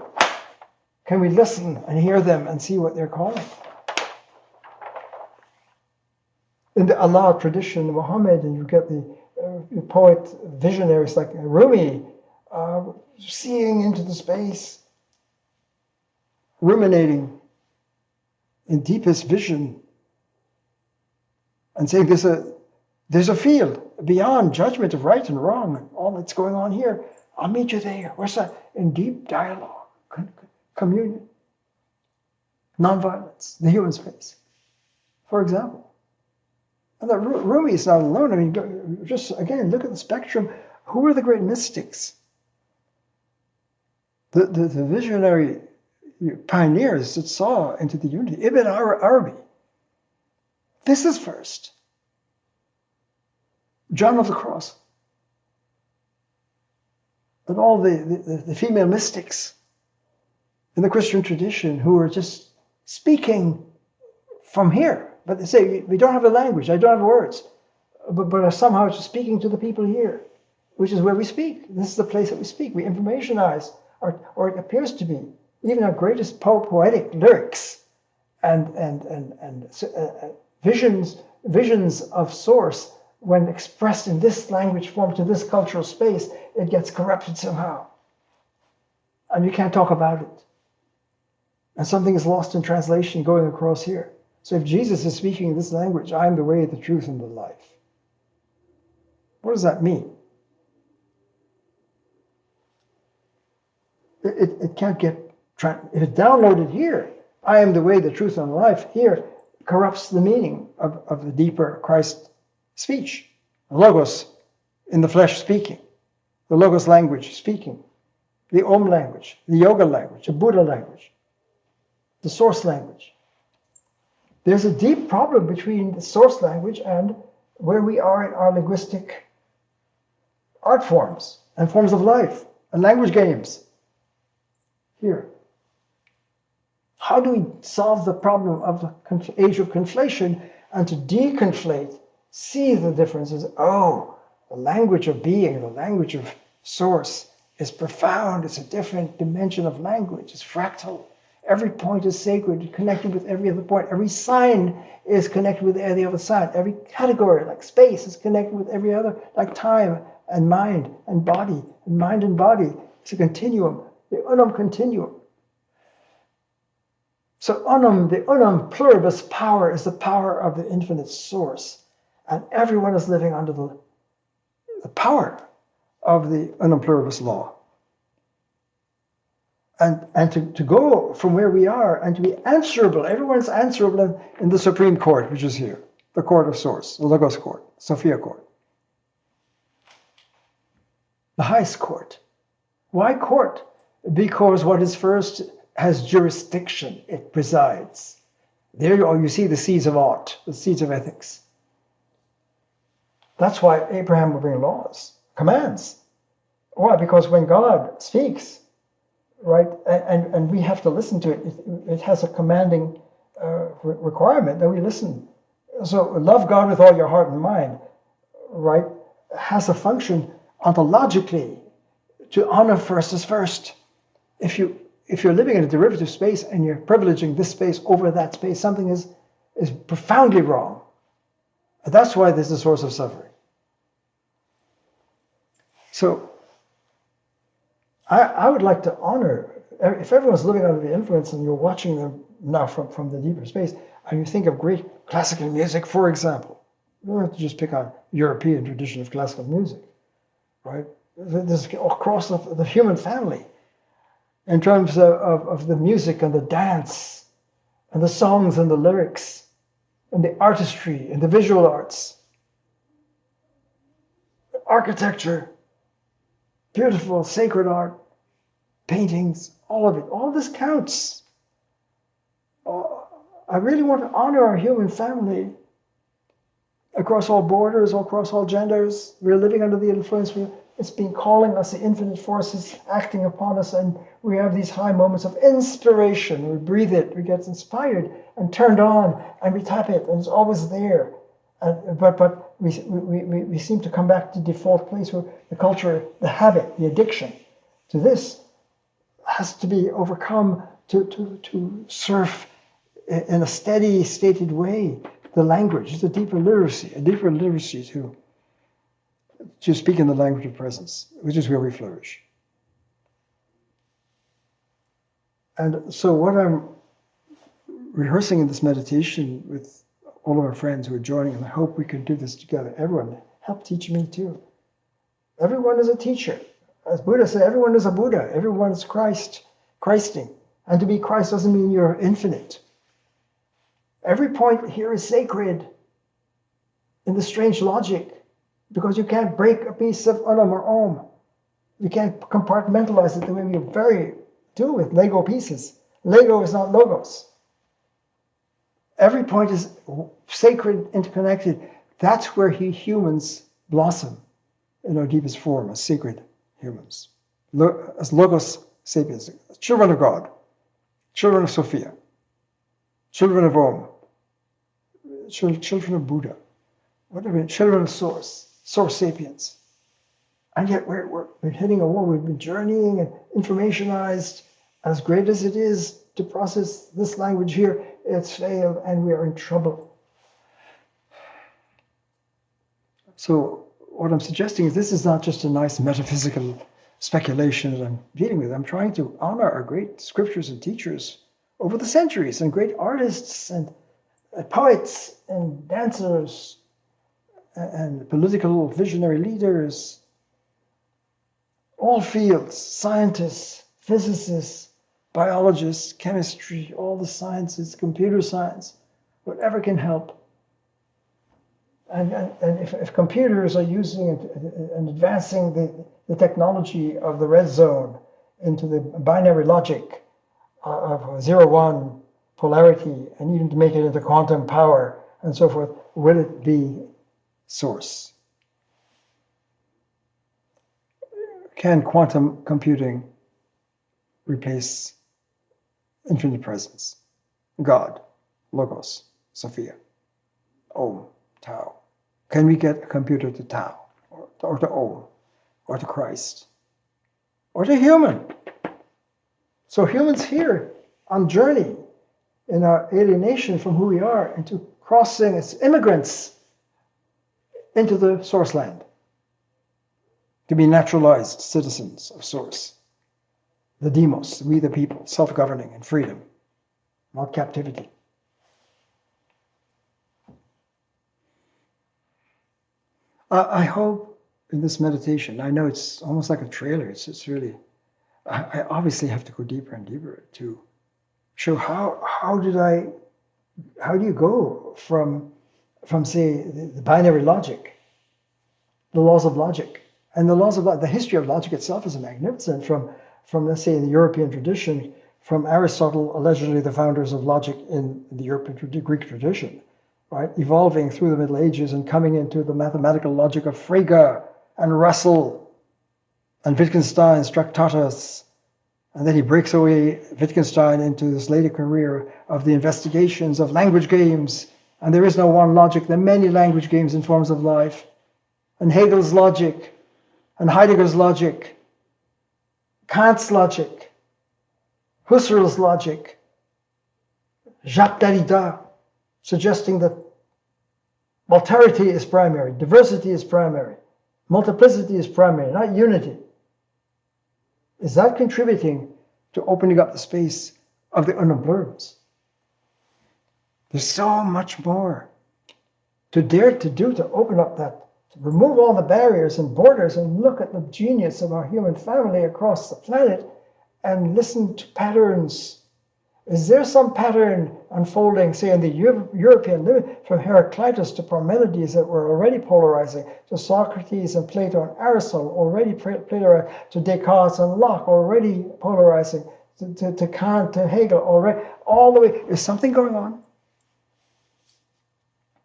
Can we listen and hear them and see what they're calling? In the Allah tradition, Muhammad, and you get the poet visionaries like Rumi, seeing into the space, ruminating in deepest vision, and saying there's a field beyond judgment of right and wrong and all that's going on here. I'll meet you there. Where's that? In deep dialogue, communion, nonviolence, the human space, for example. And that Rumi is not alone. I mean, just again, look at the spectrum. Who are the great mystics? The visionary pioneers that saw into the unity. Ibn Arabi. This is first. John of the Cross. And all the female mystics in the Christian tradition who are just speaking from here. But they say, we don't have a language, I don't have words. But are somehow just speaking to the people here, which is where we speak. This is the place that we speak. We informationize, or it appears to be. Even our greatest poetic lyrics and visions of source, when expressed in this language form to this cultural space, it gets corrupted somehow. And you can't talk about it. And something is lost in translation going across here. So if Jesus is speaking in this language, I am the way, the truth, and the life. What does that mean? It can't get, if it's downloaded here, I am the way, the truth, and the life, here corrupts the meaning of the deeper Christ speech. The Logos in the flesh speaking. The Logos language speaking. The Om language, the Yoga language, the Buddha language, the source language. There's a deep problem between the source language and where we are in our linguistic art forms and forms of life and language games. Here. How do we solve the problem of the age of conflation and to deconflate, see the differences? Oh, the language of being, the language of source is profound. It's a different dimension of language. It's fractal. Every point is sacred, connected with every other point. Every sign is connected with every other sign. Every category, like space, is connected with every other, like time and mind and body. And mind and body is a continuum, the unum continuum. So unum, the unum pluribus power is the power of the infinite source. And everyone is living under the power of the unum pluribus law. And to go from where we are and to be answerable, everyone's answerable in the Supreme Court, which is here, the Court of Source, the Logos Court, Sophia Court. The highest court. Why court? Because what is first has jurisdiction, it presides. There you see the seeds of art, the seeds of ethics. That's why Abraham will bring laws, commands. Why? Because when God speaks, right, and we have to listen to it, it has a commanding requirement that we listen. So love God with all your heart and mind, right, has a function ontologically to honor first as first. If you're living in a derivative space and you're privileging this space over that space, something is profoundly wrong. And that's why this is a source of suffering. So I would like to honor, if everyone's living under the influence and you're watching them now from the deeper space, and you think of great classical music, for example, you don't have to just pick on European tradition of classical music, right? This is across the human family in terms of the music and the dance and the songs and the lyrics and the artistry and the visual arts, architecture, beautiful sacred art, paintings, all of it. All this counts. I really want to honor our human family across all borders, across all genders. We're living under the influence. It's been calling us, the infinite forces acting upon us, and we have these high moments of inspiration. We breathe it, we get inspired and turned on, and we tap it, and it's always there. But we seem to come back to the default place where the culture, the habit, the addiction to this has to be overcome to surf in a steady, stated way the language. It's a deeper literacy to speak in the language of presence, which is where we flourish. And so what I'm rehearsing in this meditation with all of our friends who are joining, and I hope we can do this together. Everyone, help teach me too. Everyone is a teacher. As Buddha said, everyone is a Buddha. Everyone is Christ, Christing. And to be Christ doesn't mean you're infinite. Every point here is sacred in the strange logic, because you can't break a piece of Unum or Om. You can't compartmentalize it the way we do with Lego pieces. Lego is not Logos. Every point is sacred, interconnected. That's where humans blossom in our deepest form as sacred humans. As Logos sapiens, children of God, children of Sophia, children of Om, children of Buddha, whatever, children of Source sapiens. And yet we're hitting a wall. We've been journeying and informationized. As great as it is to process this language here, it's failed and we are in trouble. So what I'm suggesting is this is not just a nice metaphysical speculation that I'm dealing with. I'm trying to honor our great scriptures and teachers over the centuries, and great artists and poets and dancers and political visionary leaders, all fields, scientists, physicists, biologists, chemistry, all the sciences, computer science, whatever can help. And if computers are using and advancing the technology of the red zone into the binary logic of 0-1 polarity, and even to make it into quantum power and so forth, will it be source. Can quantum computing replace infinite presence? God, Logos, Sophia, Om, Tao. Can we get a computer to Tao, or to Om, or to Christ, or to human? So humans here on journey in our alienation from who we are into crossing as immigrants into the source land, to be naturalized citizens of source. The demos, we the people, self-governing and freedom, not captivity. I hope in this meditation, I know it's almost like a trailer, it's really, I obviously have to go deeper and deeper to show how do you go from say the binary logic, the laws of logic, and the history of logic itself is magnificent from let's say the European tradition, from Aristotle, allegedly the founders of logic in the European Greek tradition, right, evolving through the Middle Ages and coming into the mathematical logic of Frege and Russell and Wittgenstein's Tractatus. And then he breaks away, Wittgenstein, into this later career of the investigations of language games. And there is no one logic, there are many language games and forms of life. And Hegel's logic, and Heidegger's logic, Kant's logic, Husserl's logic, Jacques Derrida, suggesting that alterity is primary, diversity is primary, multiplicity is primary, not unity. Is that contributing to opening up the space of the unobserved? There's so much more to dare to do, to open up that, to remove all the barriers and borders and look at the genius of our human family across the planet and listen to patterns. Is there some pattern unfolding, say, in the European limit, from Heraclitus to Parmenides that were already polarizing, to Socrates and Plato and Aristotle, already polarizing, to Descartes and Locke, already polarizing, to Kant, to Hegel, already, all the way? Is something going on?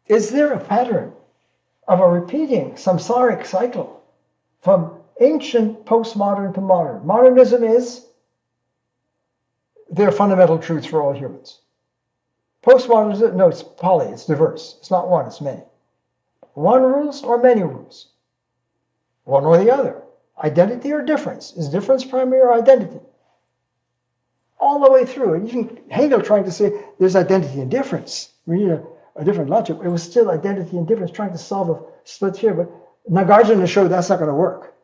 Is there a pattern of a repeating samsaric cycle from ancient postmodern to modern? Modernism is their fundamental truths for all humans. Postmodernism, no, it's poly, it's diverse. It's not one, it's many. One rules or many rules? One or the other. Identity or difference? Is difference primary or identity? All the way through. And even Hegel trying to say there's identity and difference. We need a different logic. It was still identity and difference trying to solve a split here, but Nagarjuna showed that's not going to work.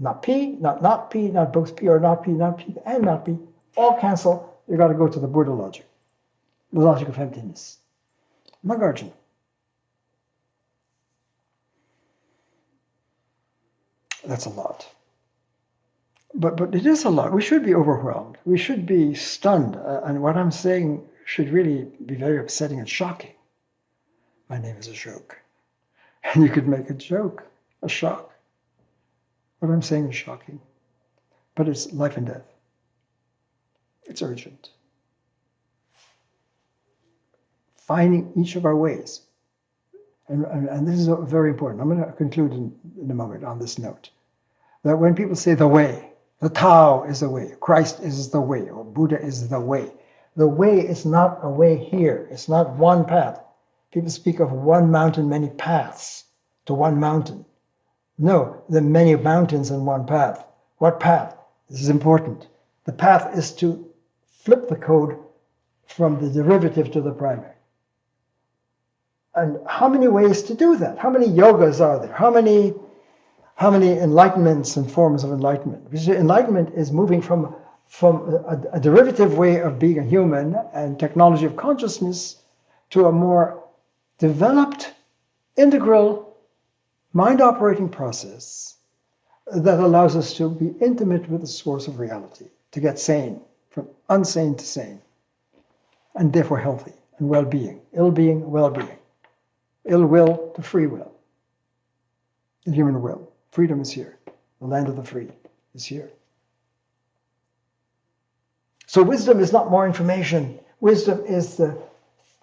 Not P, not P, not both P, or not P, and not P. All cancel. You got to go to the Buddha logic, the logic of emptiness. Nagarjuna. That's a lot. But it is a lot. We should be overwhelmed. We should be stunned. And what I'm saying should really be very upsetting and shocking. My name is Ashok. And you could make a joke, a shock. What I'm saying is shocking. But it's life and death. It's urgent. Finding each of our ways. And this is very important. I'm going to conclude in a moment on this note. That when people say the way, the Tao is the way, Christ is the way, or Buddha is the way is not a way here. It's not one path. People speak of one mountain, many paths to one mountain. No, there are many mountains and one path. What path? This is important. The path is to flip the code from the derivative to the primary. And how many ways to do that? How many yogas are there? How many enlightenments and forms of enlightenment? Because enlightenment is moving from a derivative way of being a human and technology of consciousness to a more developed, integral, mind-operating process that allows us to be intimate with the source of reality, to get sane, from unsane to sane, and therefore healthy and well-being, ill-being, well-being, ill will to free will, the human will. Freedom is here. The land of the free is here. So wisdom is not more information. Wisdom is the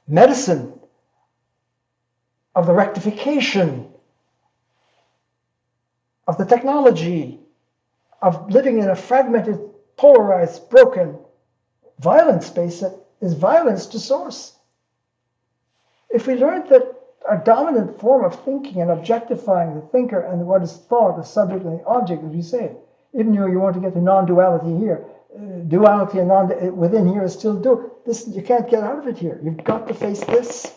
medicine of the rectification, of the technology, of living in a fragmented, polarized, broken, violent space that is violence to source. If we learned that our dominant form of thinking and objectifying the thinker and what is thought, the subject and the object, as we say, even though you want to get to non-duality here, duality and within here is still this. You can't get out of it here. You've got to face this.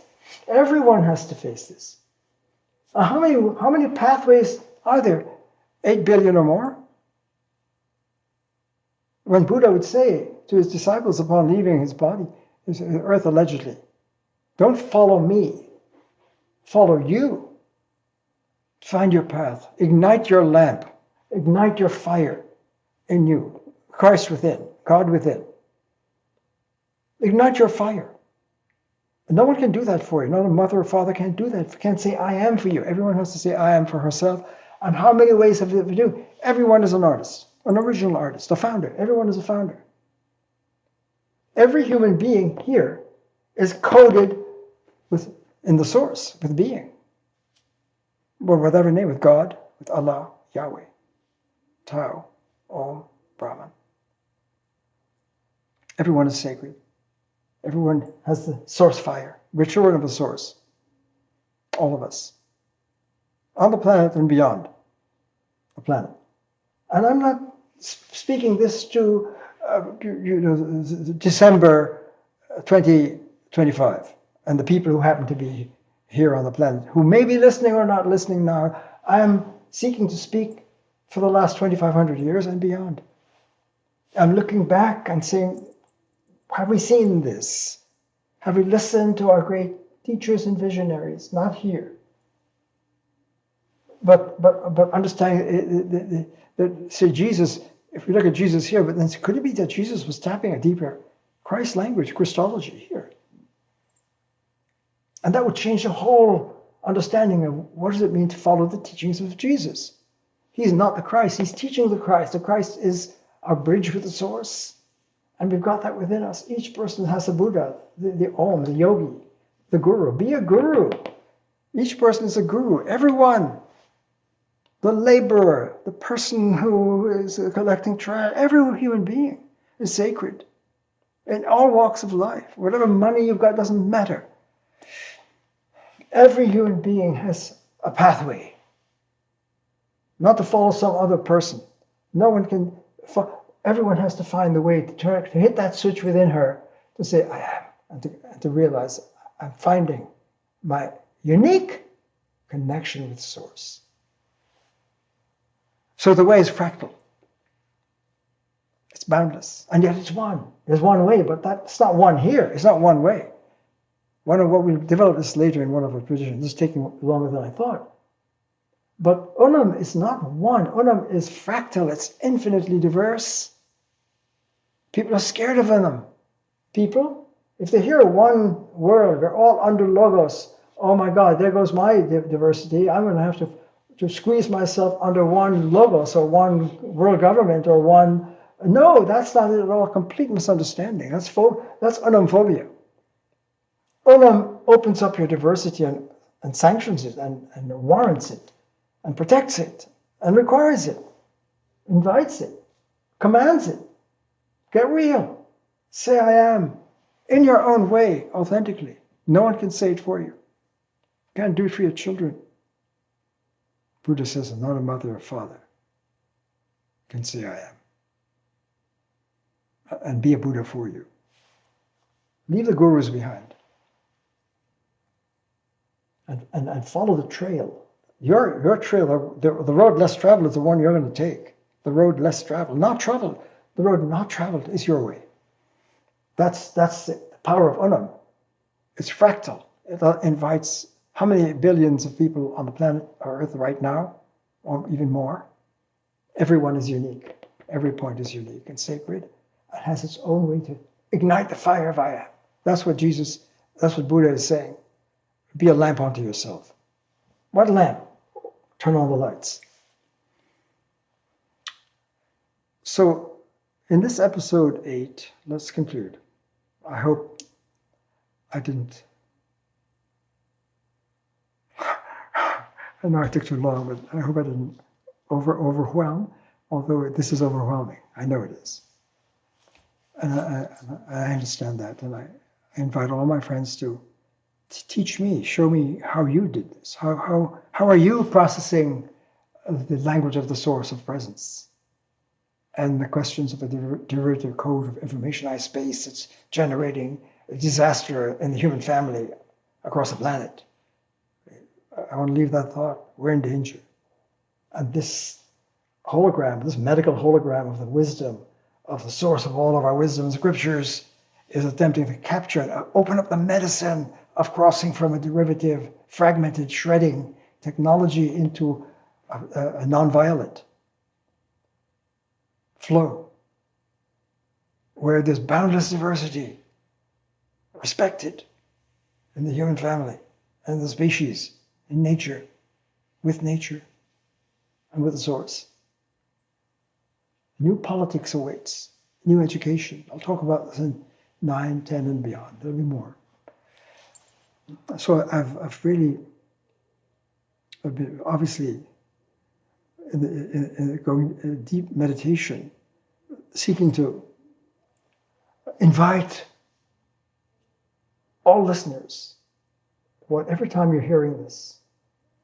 Everyone has to face this. How many pathways are there? 8 billion or more? When Buddha would say to his disciples upon leaving his body, his earth allegedly, don't follow me, follow you. Find your path, ignite your lamp, ignite your fire in you. Christ within, God within. Ignite your fire. And no one can do that for you. Not a mother or father can't do that. Can't say, I am for you. Everyone has to say, I am for herself. And how many ways have we do? Everyone is an artist, an original artist, a founder. Everyone is a founder. Every human being here is coded in the source, with being. Well, with every name, with God, with Allah, Yahweh, Tao, Om, Brahman. Everyone is sacred. Everyone has the source fire. We're children of the source. All of us. On the planet and beyond the planet. And I'm not speaking this to December 2025 and the people who happen to be here on the planet, who may be listening or not listening now. I am seeking to speak for the last 2,500 years and beyond. I'm looking back and saying, have we seen this? Have we listened to our great teachers and visionaries? Not here. But understanding that, say, Jesus, if we look at Jesus here, but then could it be that Jesus was tapping a deeper Christ language, Christology here? And that would change the whole understanding of what does it mean to follow the teachings of Jesus. He's not the Christ. He's teaching the Christ. The Christ is our bridge with the source. And we've got that within us. Each person has a Buddha, the Om, the yogi, the guru. Be a guru. Each person is a guru. Everyone. The laborer, the person who is collecting trash, every human being is sacred. In all walks of life. Whatever money you've got doesn't matter. Every human being has a pathway. Not to follow some other person. No one can everyone has to find the way to hit that switch within her to say, I am, and to realize I'm finding my unique connection with Source. So the way is fractal. It's boundless, and yet it's one. There's one way, but that's not one here. It's not one way. One of what we'll develop this later in one of our traditions. This is taking longer than I thought. But Unam is not one. Unam is fractal. It's infinitely diverse. People are scared of Unam. People, if they hear one world, they're all under Logos. Oh my God, there goes my diversity. I'm going to have to squeeze myself under one Logos or one world government or one. No, that's not at all. Complete misunderstanding. That's Unamphobia. Unam opens up your diversity and sanctions it and warrants it and protects it and requires it, invites it, commands it. Get real. Say I am in your own way, authentically. No one can say it for you. You can't do it for your children. Buddha says, not a mother or father can say I am. And be a Buddha for you. Leave the gurus behind. And follow the trail. Your trail, the road less traveled is the one you're going to take. The road less traveled, not traveled. The road not traveled is your way. That's the power of Unam. It's fractal. It invites how many billions of people on the planet or Earth right now, or even more. Everyone is unique. Every point is unique and sacred. It has its own way to ignite the fire of I am. That's what Buddha is saying. Be a lamp unto yourself. What lamp? Turn on the lights. So, in this episode 8, let's conclude. I hope I didn't I know I took too long, but I hope I didn't overwhelm, although this is overwhelming. I know it is. And I understand that, and I invite all my friends to teach me, show me how you did this. How are you processing the language of the source of presence and the questions of a derivative code of information space that's generating a disaster in the human family across the planet? I want to leave that thought. We're in danger. And this hologram, this medical hologram of the wisdom, of the source of all of our wisdom and scriptures, is attempting to capture and open up the medicine of crossing from a derivative, fragmented, shredding technology into a nonviolent flow, where there's boundless diversity respected in the human family and the species, in nature, and with the source. New politics awaits, new education. I'll talk about this in 9, 10, and beyond. There'll be more. So I've been obviously going in deep meditation, seeking to invite all listeners, whatever time you're hearing this,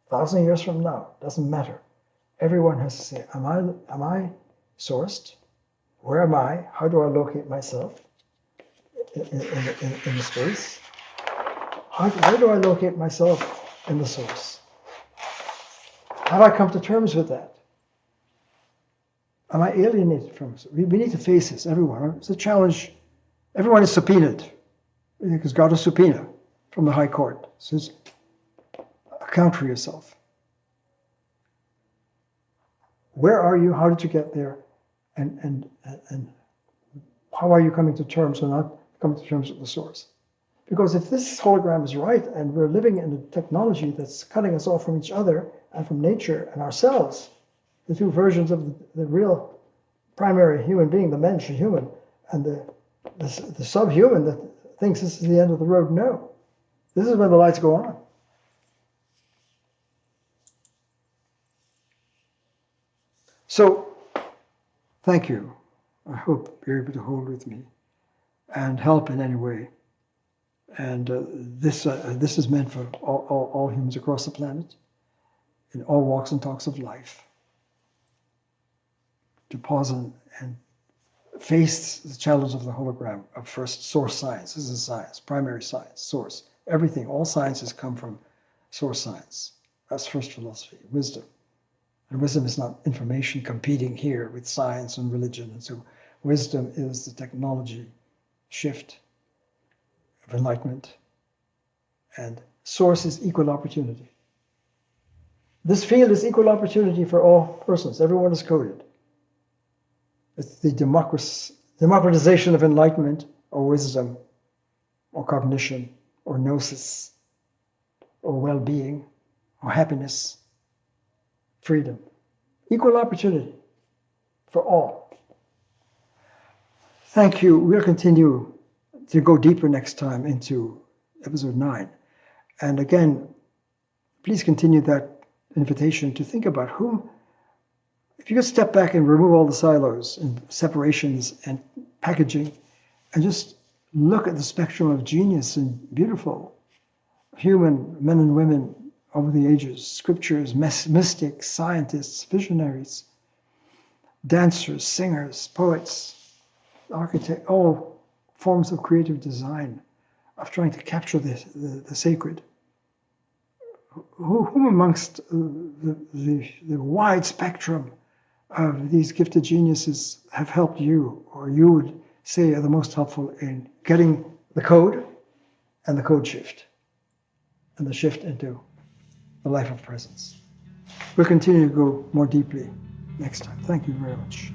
1,000 years from now, doesn't matter. Everyone has to say, am I sourced? Where am I? How do I locate myself in the space? Where do I locate myself in the source? How do I come to terms with that? Am I alienated from it? We need to face this, everyone. It's a challenge. Everyone is subpoenaed, because God is subpoena from the High Court. So it's account for yourself. Where are you? How did you get there? And how are you coming to terms or not coming to terms with the source? Because if this hologram is right and we're living in a technology that's cutting us off from each other and from nature and ourselves, the two versions of the real primary human being, the mensch, the human, and the subhuman that thinks this is the end of the road, no. This is when the lights go on. So, thank you. I hope you're able to hold with me and help in any way. And this is meant for all humans across the planet, in all walks and talks of life, to pause and face the challenge of the hologram of first source science. This is science, primary science, source. Everything, all sciences come from source science. That's first philosophy, wisdom. And wisdom is not information competing here with science and religion. And so wisdom is the technology shift of enlightenment. And source is equal opportunity. This field is equal opportunity for all persons. Everyone is coded. It's the democratization of enlightenment or wisdom or cognition or gnosis or well-being or happiness. Freedom. Equal opportunity for all. Thank you. We'll continue to go deeper next time into episode 9. And again, please continue that invitation to think about whom, if you could step back and remove all the silos and separations and packaging and just look at the spectrum of genius and beautiful human men and women over the ages, scriptures, mystics, scientists, visionaries, dancers, singers, poets, architects, all forms of creative design, of trying to capture the sacred. Whom amongst the wide spectrum of these gifted geniuses have helped you, or you would say are the most helpful in getting the code and the code shift, and the shift into the life of presence? We'll continue to go more deeply next time. Thank you very much.